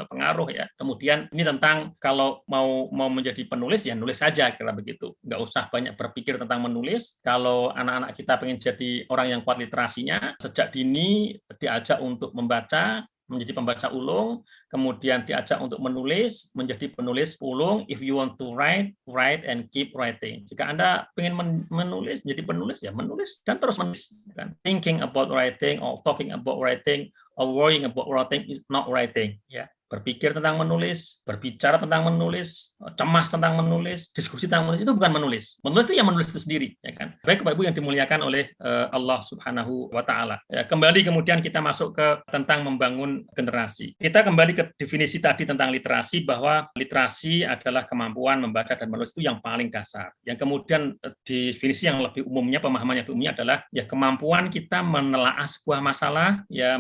pengaruh, ya. Kemudian ini tentang kalau mau menjadi penulis, ya nulis saja, kira begitu, nggak usah banyak berpikir tentang menulis. Kalau anak-anak kita pengen jadi orang yang kuat literasinya, sejak dini diajak untuk membaca, menjadi pembaca ulung, kemudian diajak untuk menulis, menjadi penulis ulung. If you want to write, write and keep writing. Jika Anda ingin menulis, menjadi penulis, ya menulis dan terus menulis. Thinking about writing or talking about writing or worrying about writing is not writing, ya. Berpikir tentang menulis, berbicara tentang menulis, cemas tentang menulis, diskusi tentang menulis, itu bukan menulis. Menulis itu ya menulis itu sendiri, ya kan. Baik Bapak Ibu yang dimuliakan oleh Allah Subhanahu wa taala. Ya, kembali kemudian kita masuk ke tentang membangun generasi. Kita kembali ke definisi tadi tentang literasi, bahwa literasi adalah kemampuan membaca dan menulis itu yang paling dasar. Yang kemudian definisi yang lebih umumnya, pemahaman yang lebih umumnya adalah ya kemampuan kita menelaah sebuah masalah, ya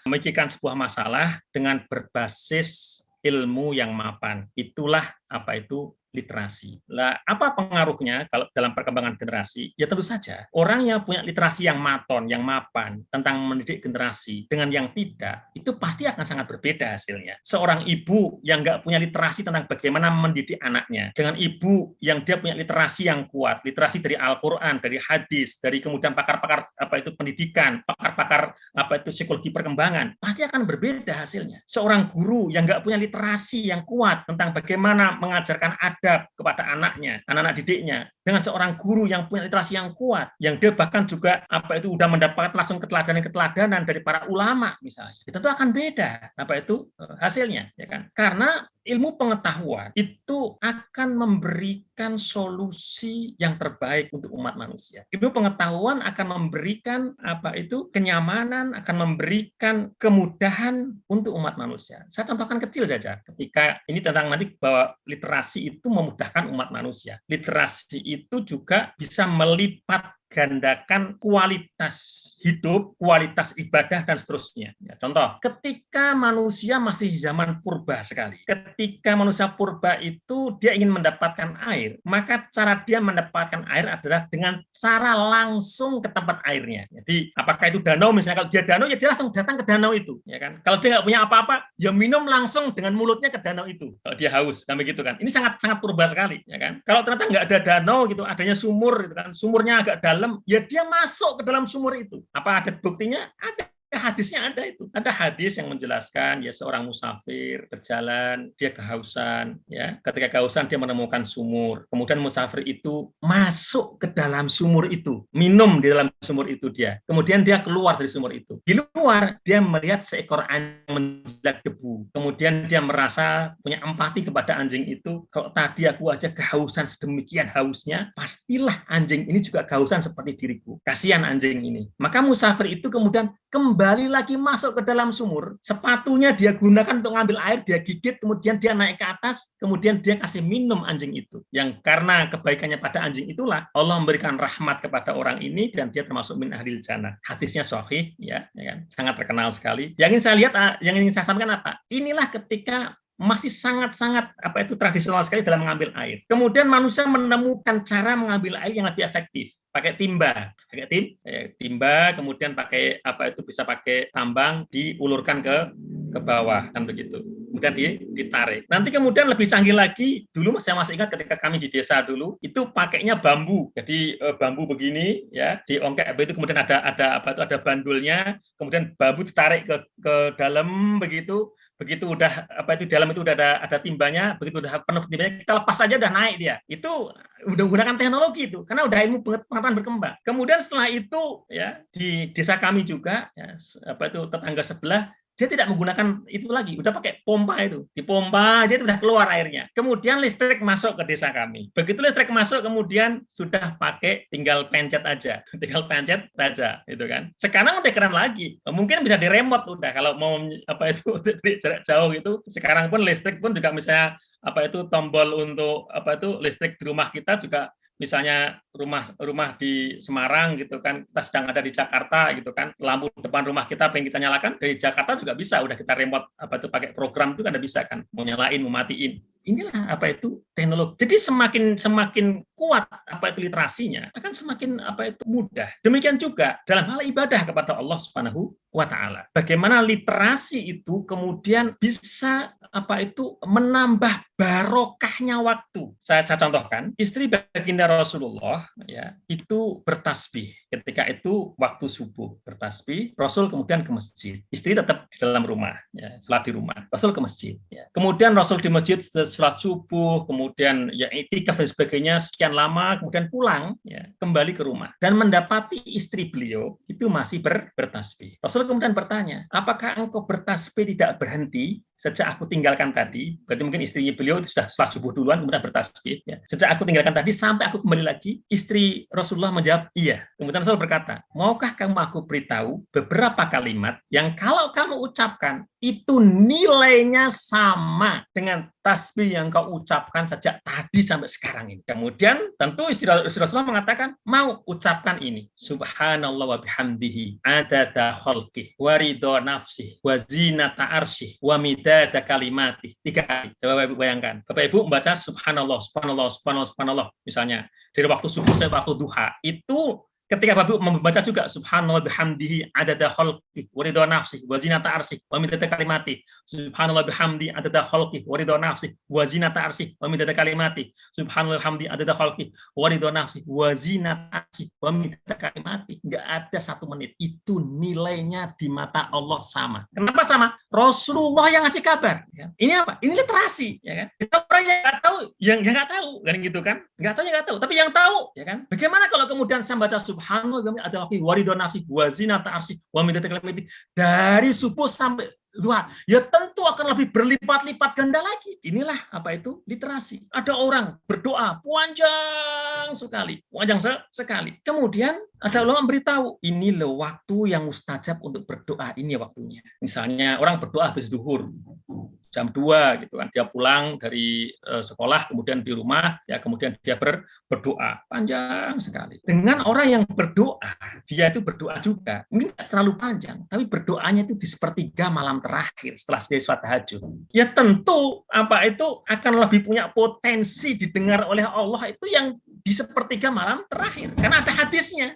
memikirkan sebuah masalah dengan berbasis ilmu yang mapan. Itulah literasi. Lah, apa pengaruhnya kalau dalam perkembangan generasi? Ya tentu saja, orang yang punya literasi yang maton, yang mapan tentang mendidik generasi dengan yang tidak, itu pasti akan sangat berbeda hasilnya. Seorang ibu yang nggak punya literasi tentang bagaimana mendidik anaknya, dengan ibu yang dia punya literasi yang kuat, literasi dari Al-Quran, dari hadis, dari kemudian pakar-pakar pendidikan, pakar-pakar psikologi perkembangan, pasti akan berbeda hasilnya. Seorang guru yang nggak punya literasi yang kuat tentang bagaimana mengajarkan adab kepada anaknya, anak-anak didiknya, dengan seorang guru yang punya literasi yang kuat, yang dia bahkan juga sudah mendapatkan langsung keteladanan dari para ulama misalnya, itu tentu akan beda hasilnya, ya kan? Karena ilmu pengetahuan itu akan memberikan solusi yang terbaik untuk umat manusia. Ilmu pengetahuan akan memberikan kenyamanan, akan memberikan kemudahan untuk umat manusia. Saya contohkan kecil saja. Ketika ini tentang nanti bahwa literasi itu memudahkan umat manusia. Literasi itu juga bisa melipat gandakan kualitas hidup, kualitas ibadah, dan seterusnya. Ya, contoh, ketika manusia masih zaman purba sekali, ketika manusia purba itu dia ingin mendapatkan air, maka cara dia mendapatkan air adalah dengan cara langsung ke tempat airnya. Jadi, apakah itu danau, misalnya kalau dia danau, ya dia langsung datang ke danau itu. Ya kan? Kalau dia nggak punya apa-apa, ya minum langsung dengan mulutnya ke danau itu. Kalau dia haus, kan begitu kan. Ini sangat-sangat purba sekali. Ya kan? Kalau ternyata nggak ada danau, gitu, adanya sumur, gitu kan, sumurnya agak dalam, ya dia masuk ke dalam sumur itu. Apa ada buktinya? Ada. Hadisnya ada itu. Ada hadis yang menjelaskan ya seorang musafir berjalan, dia kehausan, ya. Ketika kehausan dia menemukan sumur. Kemudian musafir itu masuk ke dalam sumur itu, minum di dalam sumur itu dia. Kemudian dia keluar dari sumur itu. Di luar dia melihat seekor anjing menjilat debu. Kemudian dia merasa punya empati kepada anjing itu. Kalau tadi aku aja kehausan sedemikian hausnya, pastilah anjing ini juga kehausan seperti diriku. Kasihan anjing ini. Maka musafir itu kemudian kembali lagi masuk ke dalam sumur, sepatunya dia gunakan untuk ngambil air, dia gigit, kemudian dia naik ke atas, kemudian dia kasih minum anjing itu. Yang karena kebaikannya pada anjing itulah, Allah memberikan rahmat kepada orang ini, dan dia termasuk min ahlil jannah. Hadisnya sahih, ya kan? Sangat terkenal sekali. Yang ingin saya lihat, yang ingin saya sampaikan apa? Inilah ketika masih sangat-sangat tradisional sekali dalam mengambil air. Kemudian manusia menemukan cara mengambil air yang lebih efektif. Pakai timba, kemudian pakai bisa pakai tambang, diulurkan ke bawah, kan begitu. Kemudian ditarik. Nanti kemudian lebih canggih lagi, dulu saya masih ingat ketika kami di desa dulu, itu pakainya bambu. Jadi bambu begini, ya, diongkek itu, kemudian ada bandulnya, kemudian bambu ditarik ke dalam begitu. Begitu udah dalam itu udah ada timbanya, begitu udah penuh timbanya, kita lepas saja udah naik dia. Itu udah menggunakan teknologi itu, karena udah ilmu pengetahuan berkembang. Kemudian setelah itu, ya, di desa kami juga, ya, tetangga sebelah, dia tidak menggunakan itu lagi, udah pakai pompa itu, dipompa aja itu udah keluar airnya. Kemudian listrik masuk ke desa kami. Begitu listrik masuk, kemudian sudah pakai tinggal pencet saja, gitu kan. Sekarang udah keren lagi, mungkin bisa di remote udah kalau mau dari jarak jauh gitu. Sekarang pun listrik pun juga misalnya tombol untuk listrik di rumah kita juga. Misalnya rumah di Semarang gitu kan, kita sedang ada di Jakarta gitu kan, lampu depan rumah kita pengen kita nyalakan dari Jakarta juga bisa, udah kita remote pakai program itu kan, bisa kan, mau nyalain mau matiin. Inilah teknologi. Jadi semakin kuat literasinya, akan semakin mudah. Demikian juga dalam hal ibadah kepada Allah Subhanahu wa taala. Bagaimana literasi itu kemudian bisa menambah barokahnya waktu. Saya contohkan, istri baginda Rasulullah, ya, itu bertasbih. Ketika itu waktu subuh bertasbih, Rasul kemudian ke masjid. Istri tetap di dalam rumah, ya, salat di rumah. Rasul ke masjid. Ya. Kemudian Rasul di masjid salat subuh, kemudian ya iktikaf dan sebagainya sekian lama, kemudian pulang, ya, kembali ke rumah dan mendapati istri beliau itu masih bertasbih. Rasul kemudian bertanya, apakah engkau bertasbih tidak berhenti sejak aku tinggalkan tadi? Berarti mungkin istrinya beliau itu sudah salat subuh duluan kemudian bertasbih, ya. Sejak aku tinggalkan tadi sampai aku kembali lagi. Istri Rasulullah menjawab, iya. Kemudian Rasul berkata, maukah kamu aku beritahu beberapa kalimat yang kalau kamu ucapkan itu nilainya sama dengan tasbih yang kau ucapkan sejak tadi sampai sekarang ini. Kemudian tentu istri Rasulullah mengatakan, mau ucapkan ini, subhanallah wa bihamdihi adada khalqih wa ridha nafsih wa zinata arsyih wa midada kalimatih. 3 kali. Coba Ibu bayangkan. Bapak Ibu membaca subhanallah, subhanallah, subhanallah, subhanallah, misalnya dari waktu subuh sampai waktu duha. Itu ketika Bapak membaca juga subhanallah bihamdihi adada khalqih wa ridha nafsih wa zinata arsyih wa midada kalimati. Subhanallah bihamdi adada khalqih wa ridha nafsih wa zinata arsyih wa midada kalimati. Subhanallah bihamdi adada khalqih wa ridha nafsih wa zinata arsyih wa midada kalimati. Enggak ada 1 menit. Itu nilainya di mata Allah sama. Kenapa sama? Rasulullah yang ngasih kabar, ya. Ini apa? Ini literasi, ya kan? Kita orang yang enggak tahu, yang enggak tahu, kan gitu kan? Enggak tahu, yang enggak tahu, tapi yang tahu, ya kan? Bagaimana kalau kemudian saya baca subhanallah adalah fi waridun nafsi wa zinata arsy wa midata kalimati dari subuh sampai duha, ya tentu akan lebih berlipat-lipat ganda lagi. Inilah apa itu literasi. Ada orang berdoa panjang sekali. Kemudian ada ulama beritahu, ini loh waktu yang mustajab untuk berdoa, ini waktunya. Misalnya orang berdoa habis zuhur, jam 2 gitu kan, dia pulang dari sekolah, kemudian di rumah, ya kemudian dia berdoa panjang sekali. Dengan orang yang berdoa, dia itu berdoa juga, mungkin tidak terlalu panjang, tapi berdoanya itu di sepertiga malam terakhir setelah dia sholat tahajud. Ya tentu apa itu akan lebih punya potensi didengar oleh Allah itu yang di sepertiga malam terakhir, karena ada hadisnya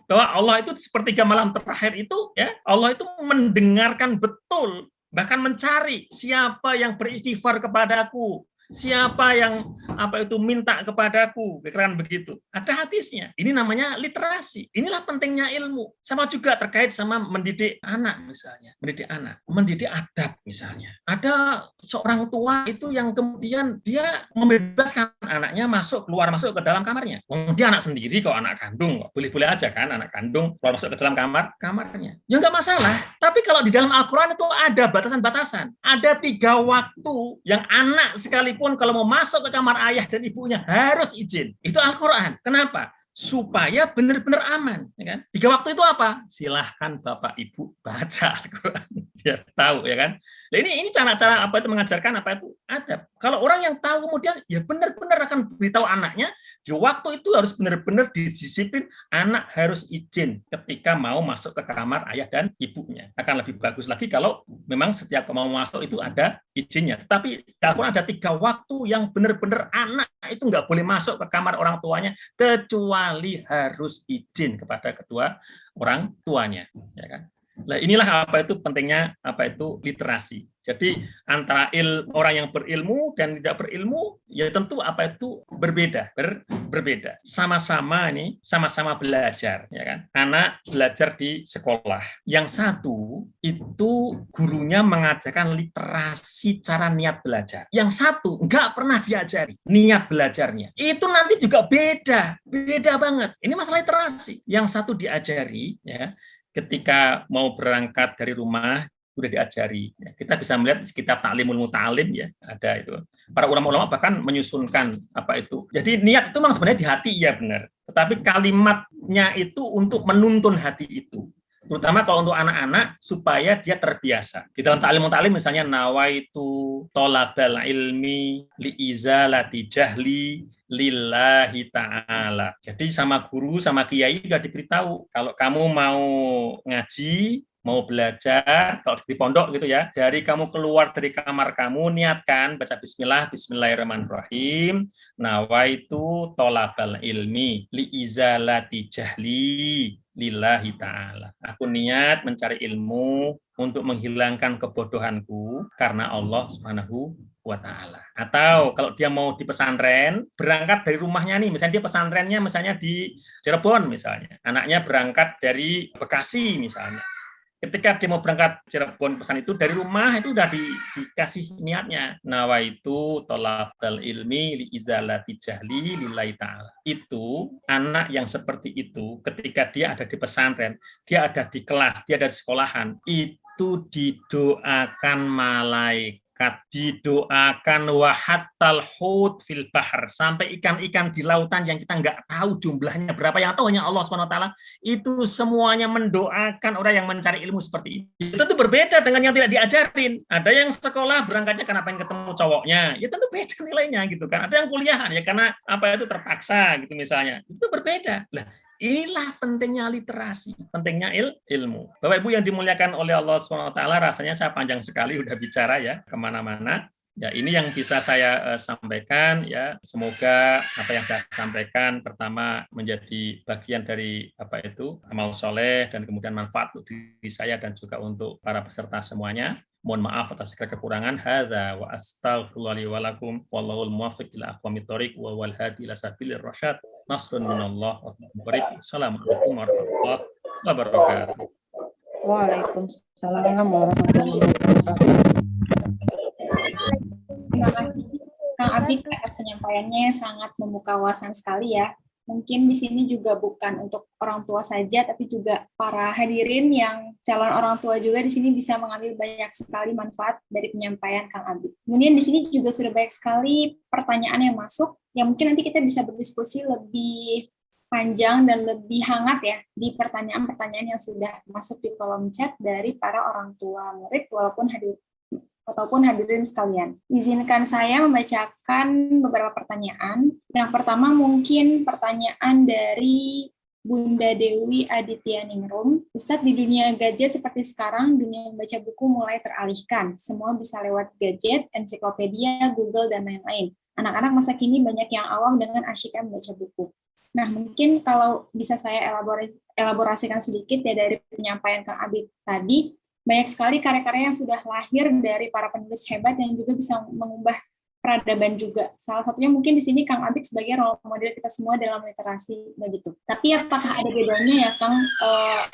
bahwa Allah itu di sepertiga malam terakhir itu, ya Allah itu mendengarkan betul, bahkan mencari siapa yang beristighfar kepadaku, siapa yang apa itu minta kepadaku, kira-kira begitu. Ada hadisnya. Ini namanya literasi. Inilah pentingnya ilmu. Sama juga terkait sama mendidik anak misalnya, mendidik adab misalnya. Ada seorang tua itu yang kemudian dia membebaskan anaknya keluar masuk ke dalam kamarnya. Dia anak sendiri kok, anak kandung, boleh-boleh aja kan anak kandung keluar masuk ke dalam kamarnya. Ya nggak masalah. Tapi kalau di dalam Al-Quran itu ada batasan-batasan. Ada 3 waktu yang anak sekalipun kalau mau masuk ke kamar ayah dan ibunya harus izin. Itu Al-Quran. Kenapa? Supaya benar-benar aman. Ya kan? 3 waktu itu apa? Silahkan Bapak Ibu baca Al-Quran. Biar tahu ya kan. Nah, ini cara-cara apa itu mengajarkan apa itu adab. Kalau orang yang tahu kemudian ya benar-benar akan beritahu anaknya, di waktu itu harus benar-benar didisiplin, anak harus izin ketika mau masuk ke kamar ayah dan ibunya. Akan lebih bagus lagi kalau memang setiap mau masuk itu ada izinnya. Tetapi kalau ada 3 waktu yang benar-benar anak itu nggak boleh masuk ke kamar orang tuanya kecuali harus izin kepada kedua orang tuanya, ya kan? Nah, inilah apa itu pentingnya apa itu literasi. Jadi antara orang yang berilmu dan tidak berilmu ya tentu apa itu berbeda. Sama-sama belajar, ya kan? Anak belajar di sekolah. Yang satu itu gurunya mengajarkan literasi cara niat belajar. Yang satu enggak pernah diajari niat belajarnya. Itu nanti juga beda banget. Ini masalah literasi. Yang satu diajari ya ketika mau berangkat dari rumah sudah diajari. Kita bisa melihat di kitab Ta'limul Muta'alim ya, ada itu. Para ulama-ulama bahkan menyusunkan apa itu. Jadi niat itu memang sebenarnya di hati ya benar. Tetapi kalimatnya itu untuk menuntun hati itu. Terutama kalau untuk anak-anak supaya dia terbiasa. Di dalam Ta'limul Muta'alim misalnya nawaitu thalabal ilmi liizalati jahli lillahi ta'ala. Jadi sama guru, sama kiai sudah diberitahu, kalau kamu mau ngaji, mau belajar, kalau di pondok gitu ya, dari kamu keluar dari kamar kamu, niatkan, baca bismillahirrahmanirrahim, nawaitu thalabal ilmi liizalati jahli lillahi ta'ala. Aku niat mencari ilmu untuk menghilangkan kebodohanku karena Allah Subhanahu wa ta'ala. Atau kalau dia mau di pesantren, berangkat dari rumahnya nih, misalnya dia pesantrennya misalnya di Cirebon misalnya, anaknya berangkat dari Bekasi misalnya. Ketika dia mau berangkat Cirebon pesan itu dari rumah itu udah dikasih niatnya. Nawaitu thalabal ilmi liizalati jahli lillahi ta'ala. Itu anak yang seperti itu ketika dia ada di pesantren, dia ada di kelas, dia ada di sekolahan, itu didoakan malaikat, didoakan wahattal hut fil bahar, sampai ikan-ikan di lautan yang kita nggak tahu jumlahnya berapa, yang tahu hanya Allah SWT, itu semuanya mendoakan orang yang mencari ilmu seperti itu. Itu berbeda dengan yang tidak diajarin. Ada yang sekolah berangkatnya karena pengen ketemu cowoknya, ya tentu beda nilainya gitu kan. Ada yang kuliahan ya karena apa itu terpaksa gitu misalnya, itu berbeda. Lah, inilah pentingnya literasi, pentingnya ilmu. Bapak Ibu yang dimuliakan oleh Allah SWT, rasanya saya panjang sekali udah bicara ya kemana-mana. Ya, ini yang bisa saya sampaikan ya. Semoga apa yang saya sampaikan pertama menjadi bagian dari apa itu amal soleh dan kemudian manfaat untuk diri saya dan juga untuk para peserta semuanya. Mohon maaf atas segala kekurangan. Hadza wa astaghfirullahi wa lakum wallahul muwaffiq ila aqwamit thoriq wa wal hadi ila sabilir rasyad. Nasrun minallah wa barakatuh. Assalamualaikum warahmatullahi wabarakatuh. Waalaikumsalam warahmatullahi wabarakatuh. Terima kasih Kang Abik atas penyampaiannya, sangat membuka wawasan sekali ya. Mungkin di sini juga bukan untuk orang tua saja, tapi juga para hadirin yang calon orang tua juga di sini bisa mengambil banyak sekali manfaat dari penyampaian Kang Abi. Kemudian di sini juga sudah banyak sekali pertanyaan yang masuk, yang mungkin nanti kita bisa berdiskusi lebih panjang dan lebih hangat ya di pertanyaan-pertanyaan yang sudah masuk di kolom chat dari para orang tua murid ataupun hadirin sekalian. Izinkan saya membacakan beberapa pertanyaan. Yang pertama mungkin pertanyaan dari Bunda Dewi Aditya Ningrum. Ustadz, di dunia gadget seperti sekarang, dunia membaca buku mulai teralihkan. Semua bisa lewat gadget, ensiklopedia, Google, dan lain-lain. Anak-anak masa kini banyak yang awam dengan asyikan membaca buku. Nah, mungkin kalau bisa saya elaborasikan sedikit ya dari penyampaian Kang Abi tadi, banyak sekali karya-karya yang sudah lahir dari para penulis hebat yang juga bisa mengubah peradaban juga. Salah satunya mungkin di sini Kang Abik sebagai role model kita semua dalam literasi begitu. Tapi apakah ada bedanya ya Kang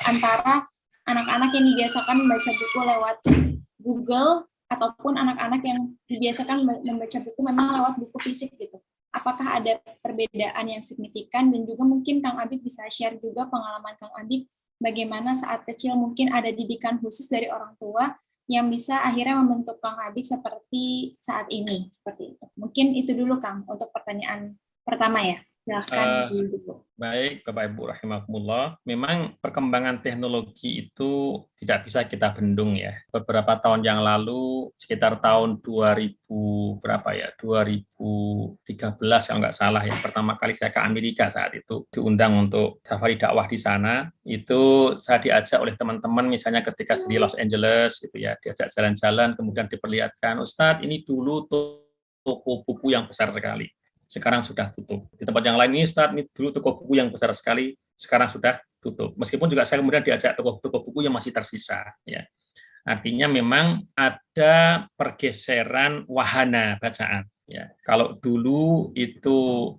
antara anak-anak yang dibiasakan membaca buku lewat Google ataupun anak-anak yang dibiasakan membaca buku memang lewat buku fisik gitu? Apakah ada perbedaan yang signifikan, dan juga mungkin Kang Abik bisa share juga pengalaman Kang Abik bagaimana saat kecil mungkin ada didikan khusus dari orang tua yang bisa akhirnya membentuk Kang Abik seperti saat ini, seperti itu. Mungkin itu dulu Kang untuk pertanyaan pertama ya. Silahkan dulu. Baik, Bapak Ibu rahimakumullah. Memang perkembangan teknologi itu tidak bisa kita bendung ya. Beberapa tahun yang lalu, sekitar tahun 2000 berapa ya? 2013 kalau nggak salah ya. Pertama kali saya ke Amerika saat itu diundang untuk safari dakwah di sana. Itu saya diajak oleh teman-teman misalnya ketika di Los Angeles gitu ya, diajak jalan-jalan kemudian diperlihatkan, Ustadz ini dulu toko buku yang besar sekali. Sekarang sudah tutup. Di tempat yang lain ini, Ustadz, ini dulu toko buku yang besar sekali, sekarang sudah tutup. Meskipun juga saya kemudian diajak toko buku yang masih tersisa. Ya. Artinya memang ada pergeseran wahana bacaan. Ya. Kalau dulu itu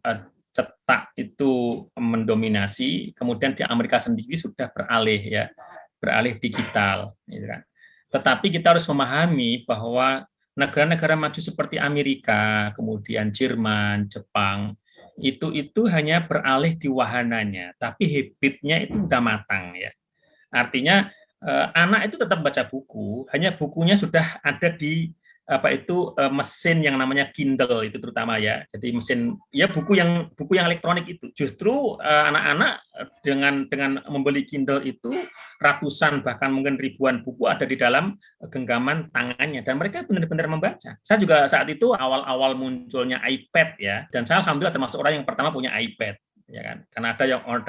cetak itu mendominasi, kemudian di Amerika sendiri sudah beralih digital. Gitu kan. Tetapi kita harus memahami bahwa negara-negara maju seperti Amerika, kemudian Jerman, Jepang, itu hanya beralih di wahananya, tapi habitnya itu sudah matang ya. Artinya anak itu tetap baca buku, hanya bukunya sudah ada di mesin yang namanya Kindle itu terutama ya. Jadi mesin ya buku yang elektronik itu. Justru anak-anak dengan membeli Kindle itu ratusan bahkan mungkin ribuan buku ada di dalam genggaman tangannya dan mereka benar-benar membaca. Saya juga saat itu awal-awal munculnya iPad ya, dan saya alhamdulillah termasuk orang yang pertama punya iPad ya kan. Karena ada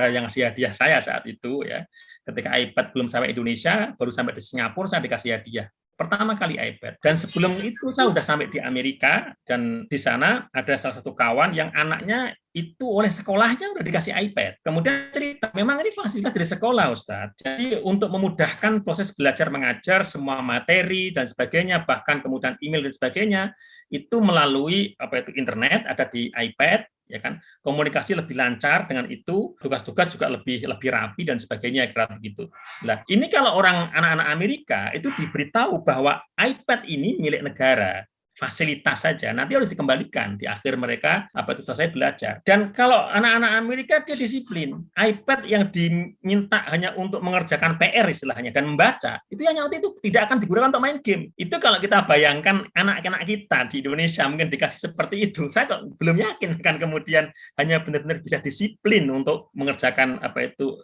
yang ngasih hadiah saya saat itu ya. Ketika iPad belum sampai Indonesia, baru sampai di Singapura saya dikasih hadiah. Pertama kali iPad. Dan sebelum itu saya sudah sampai di Amerika, dan di sana ada salah satu kawan yang anaknya itu oleh sekolahnya udah dikasih iPad. Kemudian cerita, memang ini fasilitas dari sekolah, Ustadz. Jadi untuk memudahkan proses belajar mengajar, semua materi dan sebagainya, bahkan kemudian email dan sebagainya, itu melalui internet, ada di iPad, ya kan, komunikasi lebih lancar dengan itu, tugas-tugas juga lebih rapi dan sebagainya, kira begitu. Nah, ini kalau anak-anak Amerika itu diberitahu bahwa iPad ini milik negara, fasilitas saja, nanti harus dikembalikan di akhir mereka selesai belajar. Dan kalau anak-anak Amerika dia disiplin, iPad yang diminta hanya untuk mengerjakan PR istilahnya dan membaca, itu hanya waktu itu tidak akan digunakan untuk main game. Itu kalau kita bayangkan anak-anak kita di Indonesia mungkin dikasih seperti itu, saya kok belum yakin kan kemudian hanya benar-benar bisa disiplin untuk mengerjakan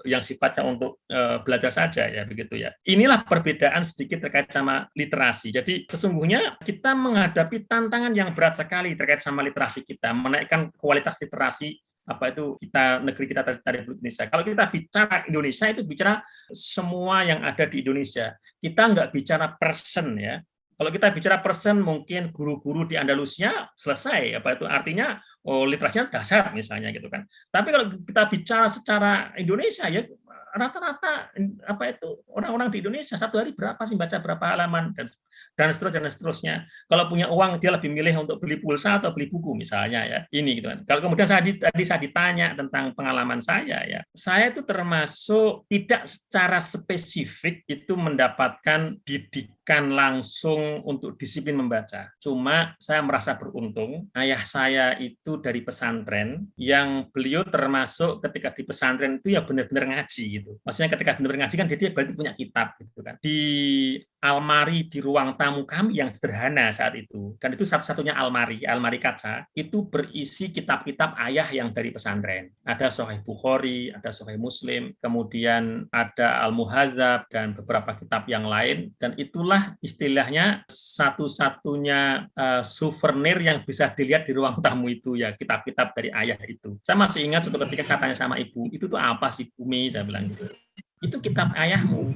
yang sifatnya untuk belajar saja ya begitu ya. Inilah perbedaan sedikit terkait sama literasi. Jadi sesungguhnya kita menghadapi tantangan yang berat sekali terkait sama literasi kita, menaikkan kualitas literasi negeri kita dari Indonesia. Kalau kita bicara Indonesia itu bicara semua yang ada di Indonesia. Kita nggak bicara person ya. Kalau kita bicara person mungkin guru-guru di Andalusia selesai artinya literasinya dasar misalnya gitu kan. Tapi kalau kita bicara secara Indonesia ya rata-rata orang-orang di Indonesia satu hari berapa sih baca berapa halaman dan seterusnya. Kalau punya uang dia lebih milih untuk beli pulsa atau beli buku misalnya ya. Ini gitu kan. Kalau kemudian tadi saya ditanya tentang pengalaman saya itu termasuk tidak secara spesifik itu mendapatkan didikan bukan langsung untuk disiplin membaca. Cuma saya merasa beruntung, ayah saya itu dari pesantren, yang beliau termasuk ketika di pesantren itu ya benar-benar ngaji gitu. Maksudnya ketika benar-benar ngaji kan dia berarti punya kitab gitu kan. Di almari di ruang tamu kami yang sederhana saat itu, dan itu satu-satunya almari kaca, itu berisi kitab-kitab ayah yang dari pesantren. Ada Sahih Bukhari, ada Sahih Muslim, kemudian ada Al-Muhadzab, dan beberapa kitab yang lain, dan itulah istilahnya satu-satunya souvenir yang bisa dilihat di ruang tamu itu, ya kitab-kitab dari ayah itu. Saya masih ingat suatu ketika katanya sama ibu, itu tuh apa sih Bumi, saya bilang gitu. Itu kitab ayahmu,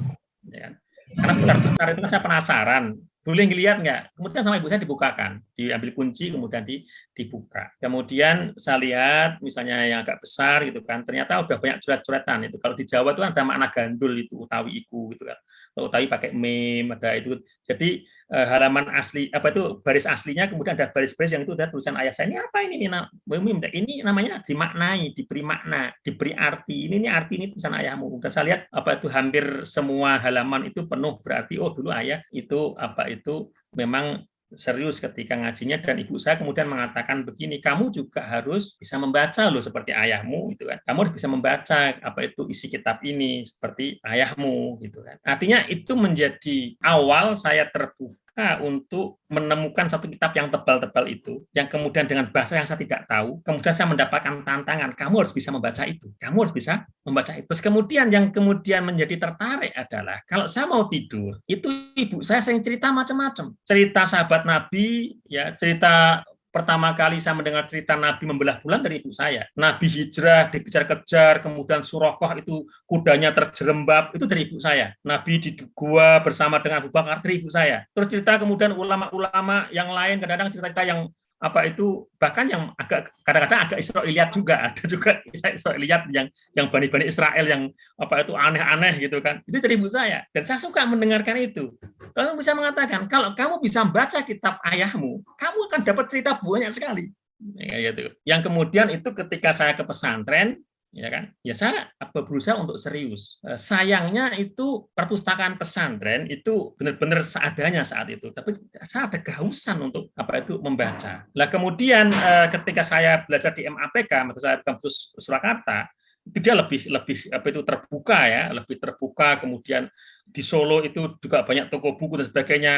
ya kan? Karena besar-besar itu kan saya penasaran, boleh ngelihat nggak? Kemudian sama ibu saya dibukakan, diambil kunci, kemudian dibuka. Kemudian saya lihat, misalnya yang agak besar gitu kan, ternyata udah banyak coret-coretan itu. Kalau di Jawa itu kan ada makna gandul itu, utawi iku gitu kan. Kalau utawi pakai meme, ada itu. Jadi halaman asli, apa itu baris aslinya, kemudian ada baris-baris yang itu ada tulisan ayah saya. Ini apa ini? Ini namanya dimaknai, diberi makna, diberi arti. Ini arti ini tulisan ayahmu. Dan saya lihat apa itu hampir semua halaman itu penuh, berarti oh dulu ayah itu apa itu memang serius ketika ngajinya, dan ibu saya kemudian mengatakan begini, kamu juga harus bisa membaca loh seperti ayahmu gitu kan. Kamu harus bisa membaca apa itu isi kitab ini seperti ayahmu gitu kan. Artinya itu menjadi awal saya terbuka untuk menemukan satu kitab yang tebal-tebal itu, yang kemudian dengan bahasa yang saya tidak tahu, kemudian saya mendapatkan tantangan, kamu harus bisa membaca itu, kamu harus bisa membaca itu. Terus kemudian yang kemudian menjadi tertarik adalah, kalau saya mau tidur, itu ibu saya sering cerita macam-macam, cerita sahabat Nabi, ya cerita pertama kali saya mendengar cerita Nabi membelah bulan dari ibu saya. Nabi hijrah, dikejar-kejar, kemudian Surakoh itu kudanya terjerembab, itu dari ibu saya. Nabi di gua bersama dengan Abu Bakar, dari ibu saya. Terus cerita kemudian ulama-ulama yang lain, kadang-kadang cerita yang apa itu, bahkan yang agak kadang-kadang agak Israiliyat juga, ada juga Israiliyat yang bani-bani Israel yang apa itu aneh-aneh gitu kan. Itu dari ibu saya, dan saya suka mendengarkan itu. Kamu bisa mengatakan, kalau kamu bisa baca kitab ayahmu, kamu akan dapat cerita banyak sekali. Ya, gitu. Yang kemudian itu ketika saya ke pesantren, ya kan, ya saya berusaha untuk serius. Sayangnya itu perpustakaan pesantren itu benar-benar seadanya saat itu, tapi saya ada kehausan untuk apa itu membaca. Nah kemudian ketika saya belajar di MAPK, Madrasah Kampus Surakarta, itu dia lebih apa itu terbuka ya, lebih terbuka. Kemudian di Solo itu juga banyak toko buku dan sebagainya.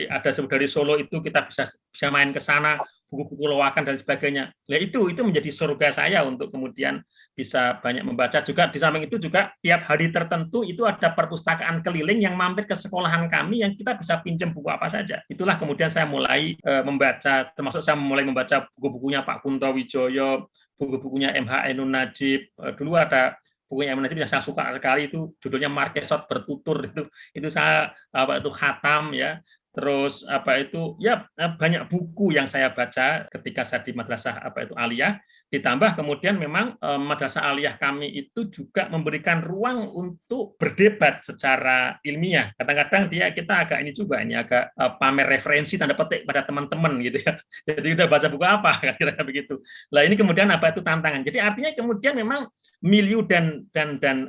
Ada Sriwedari Solo itu kita bisa main ke sana, buku-buku loakan dan sebagainya. Nah itu menjadi surga saya untuk kemudian bisa banyak membaca. Juga di samping itu juga tiap hari tertentu itu ada perpustakaan keliling yang mampir ke sekolahan kami yang kita bisa pinjam buku apa saja. Itulah kemudian saya mulai membaca, termasuk saya mulai membaca buku-bukunya Pak Kunto Wijoyo, buku-bukunya M.H. Ainun Najib. Dulu ada bukunya M.H. Najib yang saya suka sekali, itu judulnya Marquesot Bertutur, itu saya apa itu khatam ya. Terus apa itu ya, banyak buku yang saya baca ketika saya di madrasah apa itu aliyah. Ditambah kemudian memang madrasah aliyah kami itu juga memberikan ruang untuk berdebat secara ilmiah. Kadang-kadang kita agak ini juga, ini agak pamer referensi tanda petik pada teman-teman gitu ya. Jadi udah baca buku apa kira-kira begitu. Lah ini kemudian apa itu tantangan. Jadi artinya kemudian memang milieu dan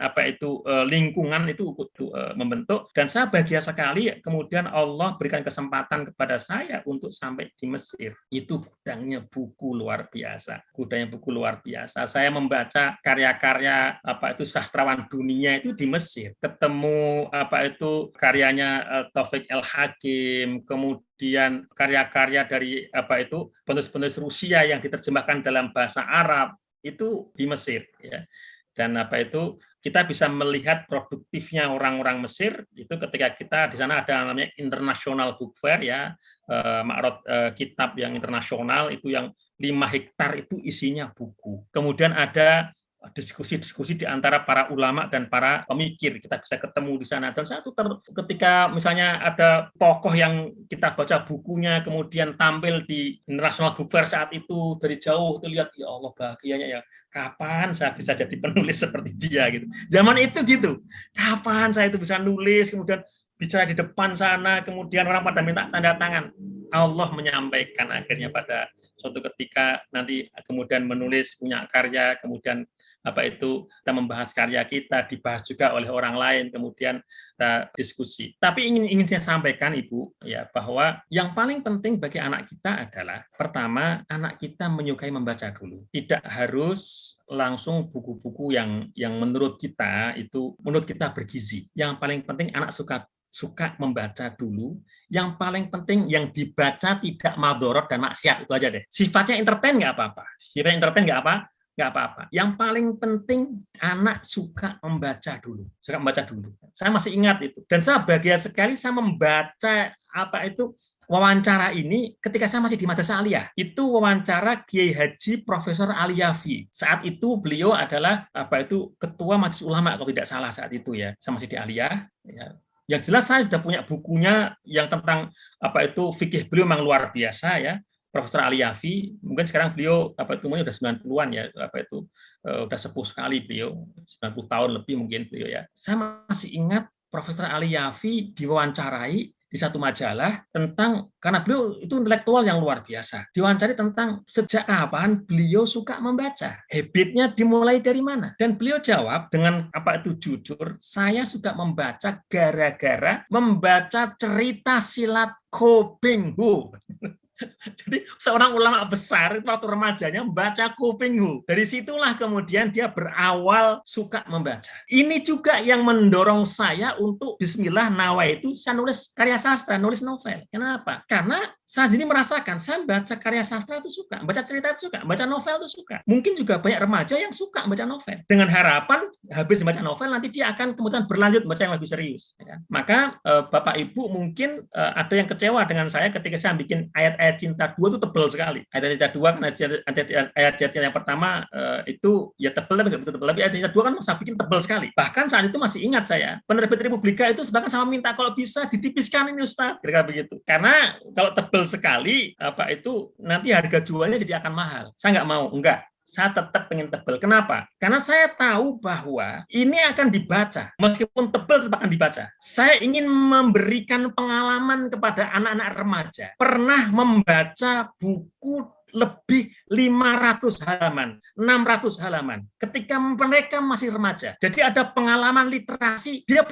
apa itu lingkungan itu membentuk, dan saya bahagia sekali kemudian Allah berikan kesempatan kepada saya untuk sampai di Mesir. Itu gudangnya buku luar biasa. Saya membaca karya-karya apa itu sastrawan dunia itu di Mesir. Ketemu apa itu karyanya Taufik El-Hakim, kemudian karya-karya dari apa itu penulis-penulis Rusia yang diterjemahkan dalam bahasa Arab itu di Mesir ya. Dan apa itu kita bisa melihat produktifnya orang-orang Mesir itu ketika kita di sana ada namanya International Book Fair ya, Ma'rad kitab yang internasional itu yang 5 hektar itu isinya buku. Kemudian ada diskusi-diskusi di antara para ulama dan para pemikir, kita bisa ketemu di sana. Dan satu ketika misalnya ada tokoh yang kita baca bukunya kemudian tampil di International Book Fair saat itu, dari jauh itu lihat, ya Allah bahagianya ya, kapan saya bisa jadi penulis seperti dia gitu. Zaman itu gitu, kapan saya itu bisa nulis, kemudian bicara di depan sana, kemudian orang pada minta tanda tangan. Allah menyampaikan akhirnya pada suatu ketika nanti kemudian menulis, punya karya, kemudian kita membahas karya kita, dibahas juga oleh orang lain, kemudian kita diskusi. Tapi ingin saya sampaikan, Ibu, ya, bahwa yang paling penting bagi anak kita adalah pertama, anak kita menyukai membaca dulu. Tidak harus langsung buku-buku yang menurut kita bergizi. Yang paling penting anak suka membaca dulu. Yang paling penting yang dibaca tidak madorot dan maksiat, itu aja deh. Sifatnya entertain nggak apa-apa. Nggak apa-apa. Yang paling penting anak suka membaca dulu. Saya masih ingat itu. Dan saya bahagia sekali saya membaca wawancara ini ketika saya masih di Madrasah Aliyah. Itu wawancara Kiai Haji Profesor Ali Yafi. Saat itu beliau adalah ketua Majelis Ulama kalau tidak salah saat itu ya. Saya masih di Aliyah. Ya. Yang jelas saya sudah punya bukunya yang tentang fikih beliau memang luar biasa ya. Profesor Ali Yafi, mungkin sekarang beliau umurnya udah 90-an ya, udah sepuh sekali beliau, 90 tahun lebih mungkin beliau ya. Saya masih ingat Profesor Ali Yafi diwawancarai di satu majalah karena beliau itu intelektual yang luar biasa. Diwawancari tentang sejak kapan beliau suka membaca. Habitnya dimulai dari mana? Dan beliau jawab dengan jujur, saya suka membaca gara-gara membaca cerita silat Ko Ping Hu. Jadi seorang ulama besar waktu remajanya membaca Ko Ping Hu. Dari situlah kemudian dia berawal suka membaca. Ini juga yang mendorong saya untuk bismillah nawaitu saya nulis karya sastra, nulis novel. Kenapa? Karena saya sendiri merasakan saya baca karya sastra itu suka, baca cerita itu suka, baca novel itu suka. Mungkin juga banyak remaja yang suka baca novel. Dengan harapan habis membaca novel nanti dia akan kemudian berlanjut membaca yang lebih serius. Maka Bapak Ibu mungkin ada yang kecewa dengan saya ketika saya bikin ayat-ayat cinta 2 itu tebal sekali. Ayat cinta 2 kan ayat cinta yang pertama itu ya tebal tapi ayat cinta 2 kan saya bikin tebal sekali. Bahkan saat itu masih ingat saya, penerbit Republika itu bahkan sama minta kalau bisa ditipiskan ini Ustaz, kira-kira begitu. Karena kalau tebal sekali nanti harga jualnya jadi akan mahal. Saya nggak mau, enggak. Saya tetap pengen tebal. Kenapa? Karena saya tahu bahwa ini akan dibaca. Meskipun tebal tetap akan dibaca. Saya ingin memberikan pengalaman kepada anak-anak remaja. Pernah membaca buku lebih 500 halaman, 600 halaman ketika mereka masih remaja. Jadi ada pengalaman literasi, dia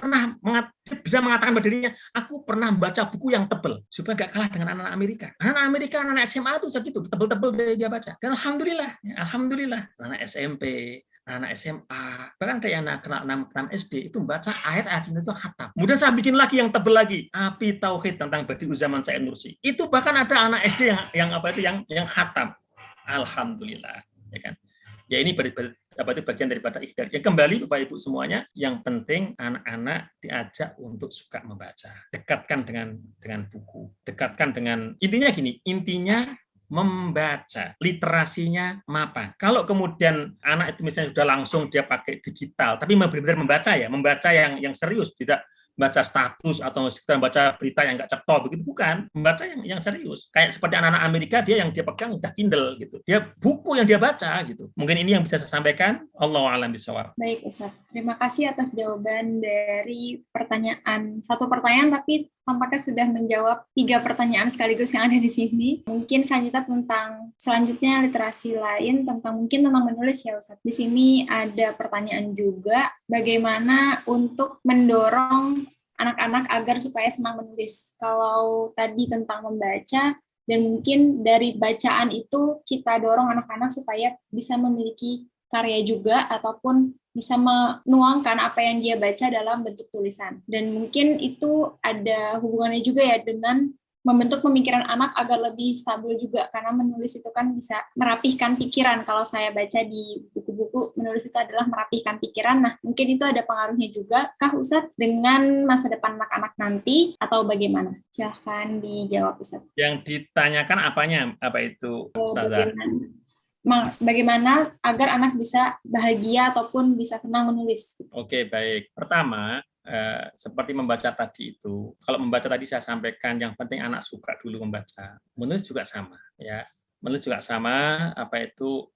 bisa mengatakan pada dirinya, aku pernah membaca buku yang tebal supaya gak kalah dengan anak-anak Amerika. Anak Amerika, anak SMA itu segitu, tebal-tebal dia baca. Dan alhamdulillah, anak SMP, anak SMA, bahkan ada yang anak 6 SD itu membaca ayat-ayat itu khatam. Kemudian saya bikin lagi yang tebal lagi, Api Tauhid tentang Badi'u Zaman Said Nursi. Itu bahkan ada anak SD yang khatam. Alhamdulillah, ya kan. Ya ini bagian daripada ikhtiar. Ya kembali Bapak Ibu semuanya, yang penting anak-anak diajak untuk suka membaca. Dekatkan dengan buku, dekatkan dengan intinya membaca, literasinya mapan. Kalau kemudian anak itu misalnya sudah langsung dia pakai digital, tapi benar-benar membaca yang serius, tidak baca status atau sekedar baca berita yang nggak cetol begitu, bukan, membaca yang serius. Kayak seperti anak-anak Amerika, dia yang dia pegang udah Kindle gitu, dia buku yang dia baca gitu. Mungkin ini yang bisa saya sampaikan. Allahu a'lam bishawab. Baik Ustaz, terima kasih atas jawaban dari satu pertanyaan tapi tampaknya sudah menjawab 3 pertanyaan sekaligus yang ada di sini. Mungkin selanjutnya literasi lain tentang menulis ya Ustaz. Di sini ada pertanyaan juga, bagaimana untuk mendorong anak-anak agar supaya senang menulis. Kalau tadi tentang membaca, dan mungkin dari bacaan itu kita dorong anak-anak supaya bisa memiliki karya juga ataupun bisa menuangkan apa yang dia baca dalam bentuk tulisan. Dan mungkin itu ada hubungannya juga ya dengan membentuk pemikiran anak agar lebih stabil juga, karena menulis itu kan bisa merapihkan pikiran. Kalau saya baca di buku-buku, menulis itu adalah merapihkan pikiran. Nah, mungkin itu ada pengaruhnya juga kah Ustadz dengan masa depan anak-anak nanti atau bagaimana? Silahkan dijawab Ustadz. Yang ditanyakan apanya? Apa itu Ustazah? Bagaimana agar anak bisa bahagia ataupun bisa senang menulis? Oke, baik. Pertama, seperti membaca tadi itu, kalau membaca tadi saya sampaikan yang penting anak suka dulu membaca. Menulis juga sama, ya. Menulis juga sama,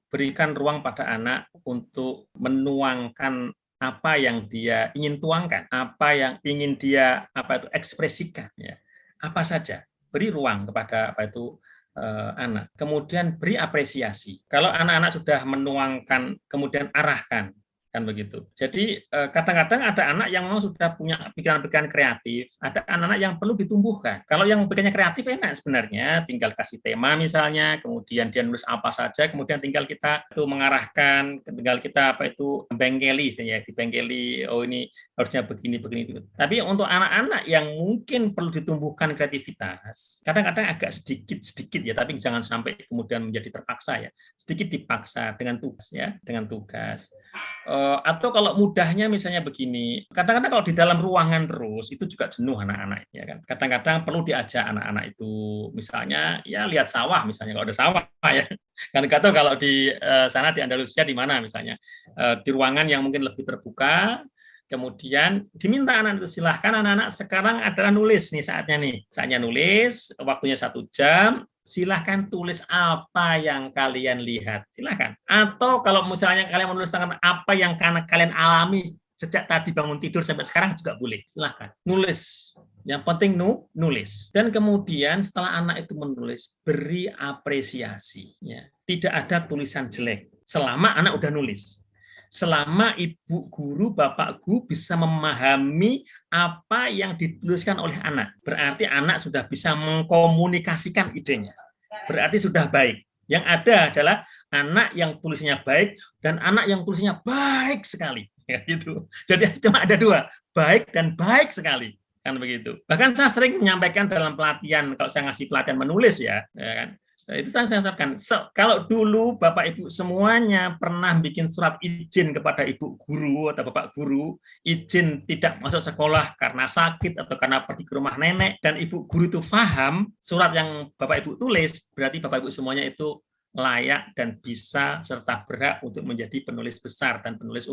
berikan ruang pada anak untuk menuangkan apa yang dia ingin tuangkan, apa yang ingin dia ekspresikan, ya. Apa saja. Beri ruang kepada anak. Kemudian beri apresiasi. Kalau anak-anak sudah menuangkan, kemudian arahkan. Kan begitu. Jadi kadang-kadang ada anak yang memang sudah punya pikiran-pikiran kreatif, ada anak-anak yang perlu ditumbuhkan. Kalau yang pikirannya kreatif enak sebenarnya, tinggal kasih tema misalnya, kemudian dia nulis apa saja, kemudian tinggal kita itu mengarahkan, tinggal kita bengkeli, ya, dibengkeli, oh ini harusnya begini itu. Tapi untuk anak-anak yang mungkin perlu ditumbuhkan kreativitas, kadang-kadang agak sedikit ya, tapi jangan sampai kemudian menjadi terpaksa ya. Sedikit dipaksa dengan tugas ya, dengan tugas. Atau kalau mudahnya misalnya begini, kadang-kadang kalau di dalam ruangan terus itu juga jenuh anak-anak ya kan. Kadang-kadang perlu diajak anak-anak itu misalnya ya lihat sawah misalnya, kalau ada sawah ya. Kan nggak tahu kalau di sana di Andalusia di mana misalnya, di ruangan yang mungkin lebih terbuka, kemudian diminta anak itu silahkan anak-anak sekarang adalah nulis nih saatnya nulis, waktunya 1 jam. Silahkan tulis apa yang kalian lihat, silahkan. Atau kalau misalnya kalian menulis tentang apa yang kalian alami sejak tadi bangun tidur sampai sekarang juga boleh, silahkan. Nulis, yang penting nulis. Dan kemudian setelah anak itu menulis, beri apresiasi. Ya. Tidak ada tulisan jelek, selama anak udah nulis. Selama ibu guru, bapak guru bisa memahami apa yang dituliskan oleh anak. Berarti anak sudah bisa mengkomunikasikan idenya. Berarti sudah baik. Yang ada adalah anak yang tulisnya baik dan anak yang tulisnya baik sekali. Ya, gitu. Jadi cuma ada 2, baik dan baik sekali. Kan begitu. Bahkan saya sering menyampaikan dalam pelatihan, kalau saya ngasih pelatihan menulis ya kan. Nah, itu saya sampaikan. Kalau dulu Bapak Ibu semuanya pernah bikin surat izin kepada Ibu guru atau Bapak guru, izin tidak masuk sekolah karena sakit atau karena pergi ke rumah nenek, dan Ibu guru itu paham surat yang Bapak Ibu tulis, berarti Bapak Ibu semuanya itu layak dan bisa serta berhak untuk menjadi penulis besar dan penulis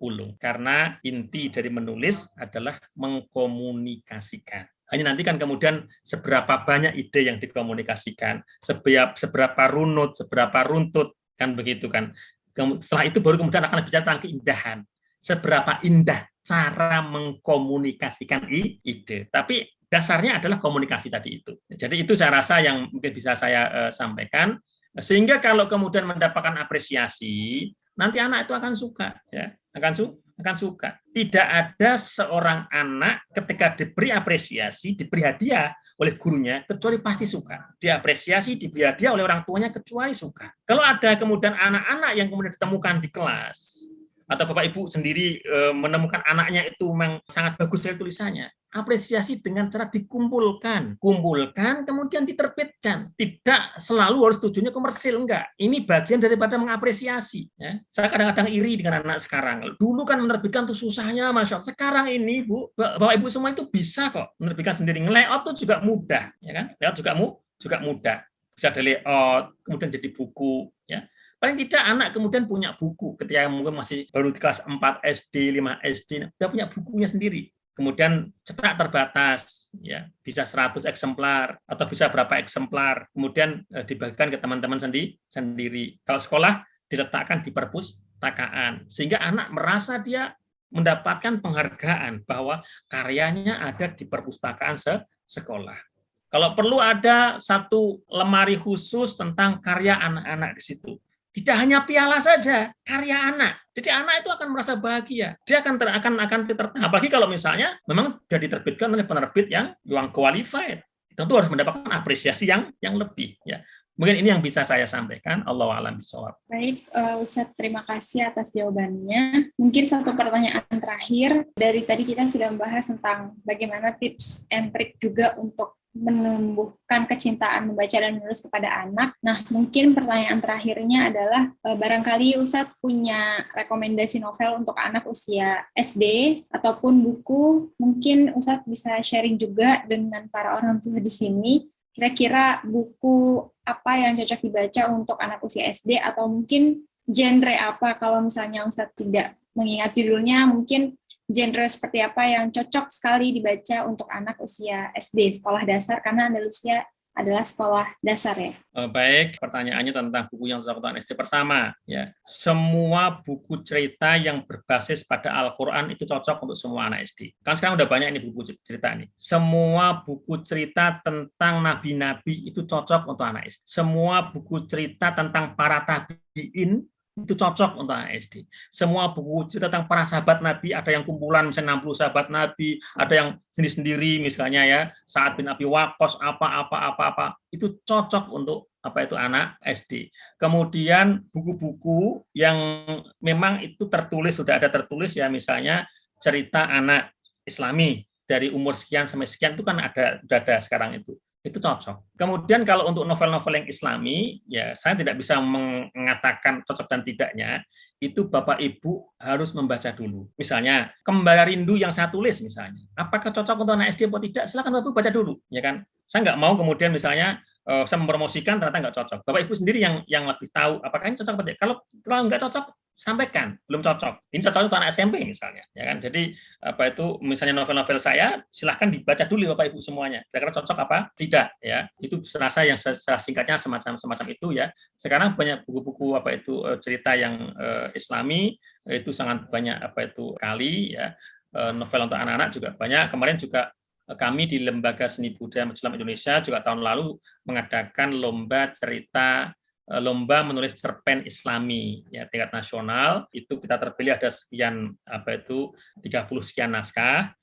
ulung. Karena inti dari menulis adalah mengkomunikasikan. Hanya nanti kan kemudian seberapa banyak ide yang dikomunikasikan, seberapa runut, seberapa runtut, kan begitu kan. Setelah itu baru kemudian akan bicara tentang keindahan. Seberapa indah cara mengkomunikasikan ide. Tapi dasarnya adalah komunikasi tadi itu. Jadi itu saya rasa yang mungkin bisa saya sampaikan. Sehingga kalau kemudian mendapatkan apresiasi, nanti anak itu akan suka, ya, akan suka. Tidak ada seorang anak ketika diberi apresiasi, diberi hadiah oleh gurunya, kecuali pasti suka. Diapresiasi, diberi hadiah oleh orang tuanya, kecuali suka. Kalau ada kemudian anak-anak yang kemudian ditemukan di kelas, atau Bapak Ibu sendiri menemukan anaknya itu memang sangat bagus sekali tulisannya, apresiasi dengan cara kumpulkan kemudian diterbitkan. Tidak selalu harus tujuannya komersil, enggak. Ini bagian daripada mengapresiasi. Ya. Saya kadang-kadang iri dengan anak sekarang. Dulu kan menerbitkan tuh susahnya, Masya Allah. Sekarang ini, Bu, Bapak Ibu semua itu bisa kok menerbitkan sendiri. Layout itu juga mudah, ya kan? Layout juga mudah. Bisa di layout, kemudian jadi buku, ya. Paling tidak anak kemudian punya buku ketika mungkin masih baru di kelas 4 SD, 5 SD, sudah punya bukunya sendiri. Kemudian cetak terbatas, ya bisa 100 eksemplar atau bisa berapa eksemplar. Kemudian dibagikan ke teman-teman sendiri. Kalau sekolah diletakkan di perpustakaan, sehingga anak merasa dia mendapatkan penghargaan bahwa karyanya ada di perpustakaan sekolah. Kalau perlu ada satu lemari khusus tentang karya anak-anak di situ. Tidak hanya piala saja, karya anak. Jadi anak itu akan merasa bahagia. Dia akan apalagi kalau misalnya memang sudah diterbitkan oleh penerbit yang qualified. Tentu harus mendapatkan apresiasi yang lebih. Ya. Mungkin ini yang bisa saya sampaikan. Allahu a'lam bishawab. Baik, Ustadz, terima kasih atas jawabannya. Mungkin satu pertanyaan terakhir. Dari tadi kita sudah membahas tentang bagaimana tips and trick juga untuk menumbuhkan kecintaan membaca dan menulis kepada anak. Nah, mungkin pertanyaan terakhirnya adalah, barangkali Ustadz punya rekomendasi novel untuk anak usia SD ataupun buku, mungkin Ustadz bisa sharing juga dengan para orang tua di sini, kira-kira buku apa yang cocok dibaca untuk anak usia SD, atau mungkin genre apa kalau misalnya Ustadz tidak mengingat judulnya, mungkin genre seperti apa yang cocok sekali dibaca untuk anak usia SD, sekolah dasar, karena Andalusia adalah sekolah dasar ya. Baik, pertanyaannya tentang buku yang cocok untuk anak SD. Pertama, ya, semua buku cerita yang berbasis pada Al-Quran itu cocok untuk semua anak SD. Kan sekarang udah banyak ini buku cerita ini. Semua buku cerita tentang nabi-nabi itu cocok untuk anak SD. Semua buku cerita tentang para tabi'in itu cocok untuk anak SD. Semua buku cerita tentang para sahabat Nabi, ada yang kumpulan misalnya 60 sahabat Nabi, ada yang sendiri-sendiri misalnya ya, Sa'ad bin Abi Waqqas apa, itu cocok untuk anak SD. Kemudian buku-buku yang memang itu tertulis, sudah ada tertulis ya, misalnya cerita anak Islami dari umur sekian sampai sekian itu kan sudah ada sekarang itu cocok. Kemudian kalau untuk novel-novel yang Islami, ya saya tidak bisa mengatakan cocok dan tidaknya, itu Bapak Ibu harus membaca dulu. Misalnya, Kembara Rindu yang saya tulis misalnya, apakah cocok untuk anak SD atau tidak? Silakan Bapak Ibu baca dulu, ya kan? Saya nggak mau kemudian misalnya saya mempromosikan ternyata nggak cocok. Bapak Ibu sendiri yang lebih tahu apakah ini cocok atau tidak. Kalau nggak cocok, sampaikan belum cocok. Ini cocok untuk anak SMP misalnya, ya kan? Jadi misalnya novel-novel saya silahkan dibaca dulu Bapak Ibu semuanya. Kira-kira cocok apa? Tidak, ya. Itu serasa yang secara singkatnya semacam itu ya. Sekarang banyak buku-buku cerita yang Islami itu sangat banyak kali ya. Novel untuk anak-anak juga banyak. Kemarin juga kami di Lembaga Seni Budaya Islam Indonesia juga tahun lalu mengadakan lomba menulis cerpen Islami ya tingkat nasional. Itu kita terpilih ada sekian 30 sekian naskah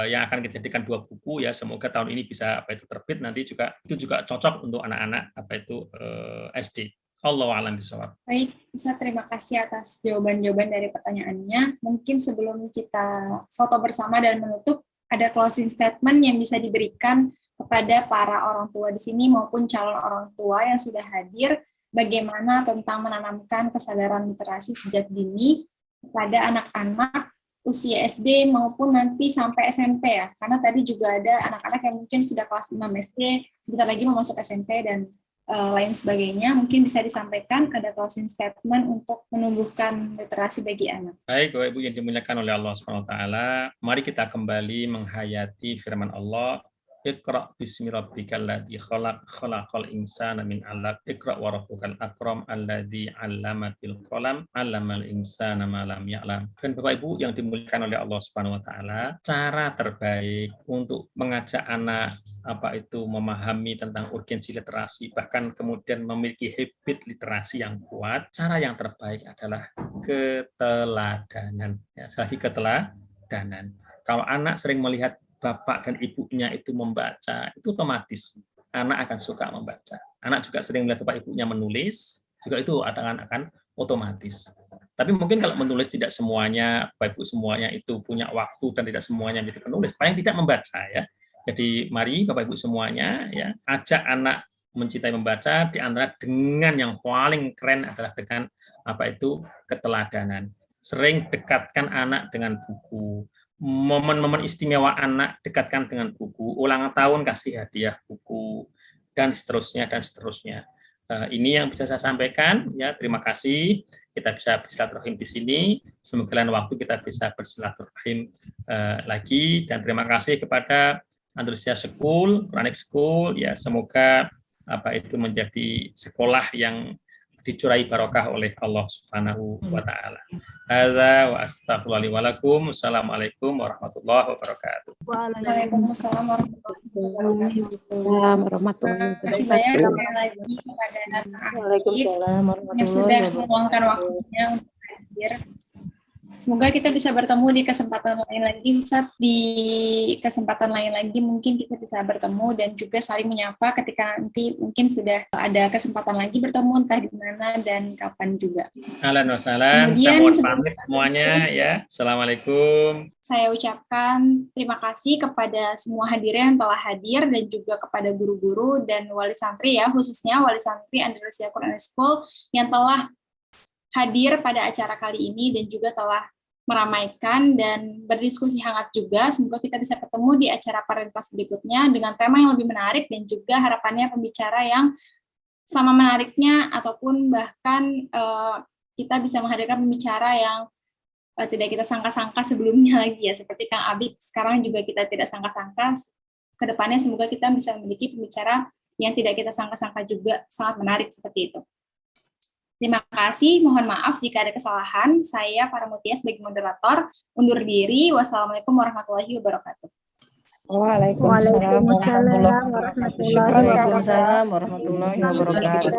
yang akan kita jadikan 2 buku ya. Semoga tahun ini bisa terbit, nanti itu juga cocok untuk anak-anak SD. Allahu a'lam bishawab. Baik, Ustaz, terima kasih atas jawaban-jawaban dari pertanyaannya. Mungkin sebelum kita foto bersama dan menutup, ada closing statement yang bisa diberikan kepada para orang tua di sini maupun calon orang tua yang sudah hadir, bagaimana tentang menanamkan kesadaran literasi sejak dini kepada anak-anak usia SD maupun nanti sampai SMP ya. Karena tadi juga ada anak-anak yang mungkin sudah kelas 6 SD, sebentar lagi mau masuk SMP dan lain sebagainya. Mungkin bisa disampaikan ada closing statement untuk menumbuhkan literasi bagi anak. Baik, Bapak Ibu yang dimuliakan oleh Allah SWT, mari kita kembali menghayati firman Allah. Iqra bismi rabbikal ladzi khalaq, khalaqal insana min 'alaq, iqra wa rabbukal akram alladzi 'allama bil qalam, 'allamal insana ma lam ya'lam. Dan Bapak Ibu yang dimuliakan oleh Allah Subhanahu wa taala, cara terbaik untuk mengajak anak memahami tentang urgensi literasi, bahkan kemudian memiliki habit literasi yang kuat, cara yang terbaik adalah keteladanan. Ya, sekali lagi keteladanan. Kalau anak sering melihat bapak dan ibunya itu membaca, itu otomatis anak akan suka membaca. Anak juga sering melihat bapak ibunya menulis, juga itu akan otomatis. Tapi mungkin kalau menulis tidak semuanya, bapak ibu semuanya itu punya waktu dan tidak semuanya menjadi penulis, paling tidak membaca ya. Jadi mari bapak ibu semuanya ya, ajak anak mencintai membaca, di antara dengan yang paling keren adalah dengan keteladanan. Sering dekatkan anak dengan buku. Momen-momen istimewa anak dekatkan dengan buku, ulang tahun kasih hadiah buku, dan seterusnya. Ini yang bisa saya sampaikan ya. Terima kasih, kita bisa bersilaturahim di sini. Semoga lain waktu kita bisa bersilaturahim lagi, dan terima kasih kepada Andalusia School, Quranic School ya. Semoga menjadi sekolah yang dicurai barokah oleh Allah Subhanahu wa taala. Hadza wa astaghfirullahi wa lakum. Assalamualaikum warahmatullahi wabarakatuh. Waalaikumsalam warahmatullahi wabarakatuh. Terima kasih banyak lagi kepada Waalaikumsalam yang sudah meluangkan waktunya untuk hadir. Semoga kita bisa bertemu di kesempatan lain lagi, Ustaz. Di kesempatan lain lagi mungkin kita bisa bertemu dan juga saling menyapa ketika nanti mungkin sudah ada kesempatan lagi bertemu, entah di mana dan kapan juga. Ahlan wa sahlan. Saya mohon pamit semuanya ya. Assalamualaikum. Saya ucapkan terima kasih kepada semua hadirin yang telah hadir dan juga kepada guru-guru dan wali santri ya, khususnya wali santri Andalusia Quranic School yang telah hadir pada acara kali ini dan juga telah meramaikan dan berdiskusi hangat juga. Semoga kita bisa ketemu di acara Parentras berikutnya dengan tema yang lebih menarik dan juga harapannya pembicara yang sama menariknya, ataupun bahkan kita bisa menghadirkan pembicara yang tidak kita sangka-sangka sebelumnya lagi ya, seperti Kang Abid sekarang juga kita tidak sangka-sangka. Kedepannya semoga kita bisa memiliki pembicara yang tidak kita sangka-sangka juga sangat menarik seperti itu. Terima kasih, mohon maaf jika ada kesalahan. Saya Farah Mutia sebagai moderator, undur diri. Wassalamualaikum warahmatullahi wabarakatuh. Waalaikumsalam Waalaikumsalam warahmatullahi wabarakatuh. warahmatullahi wabarakatuh.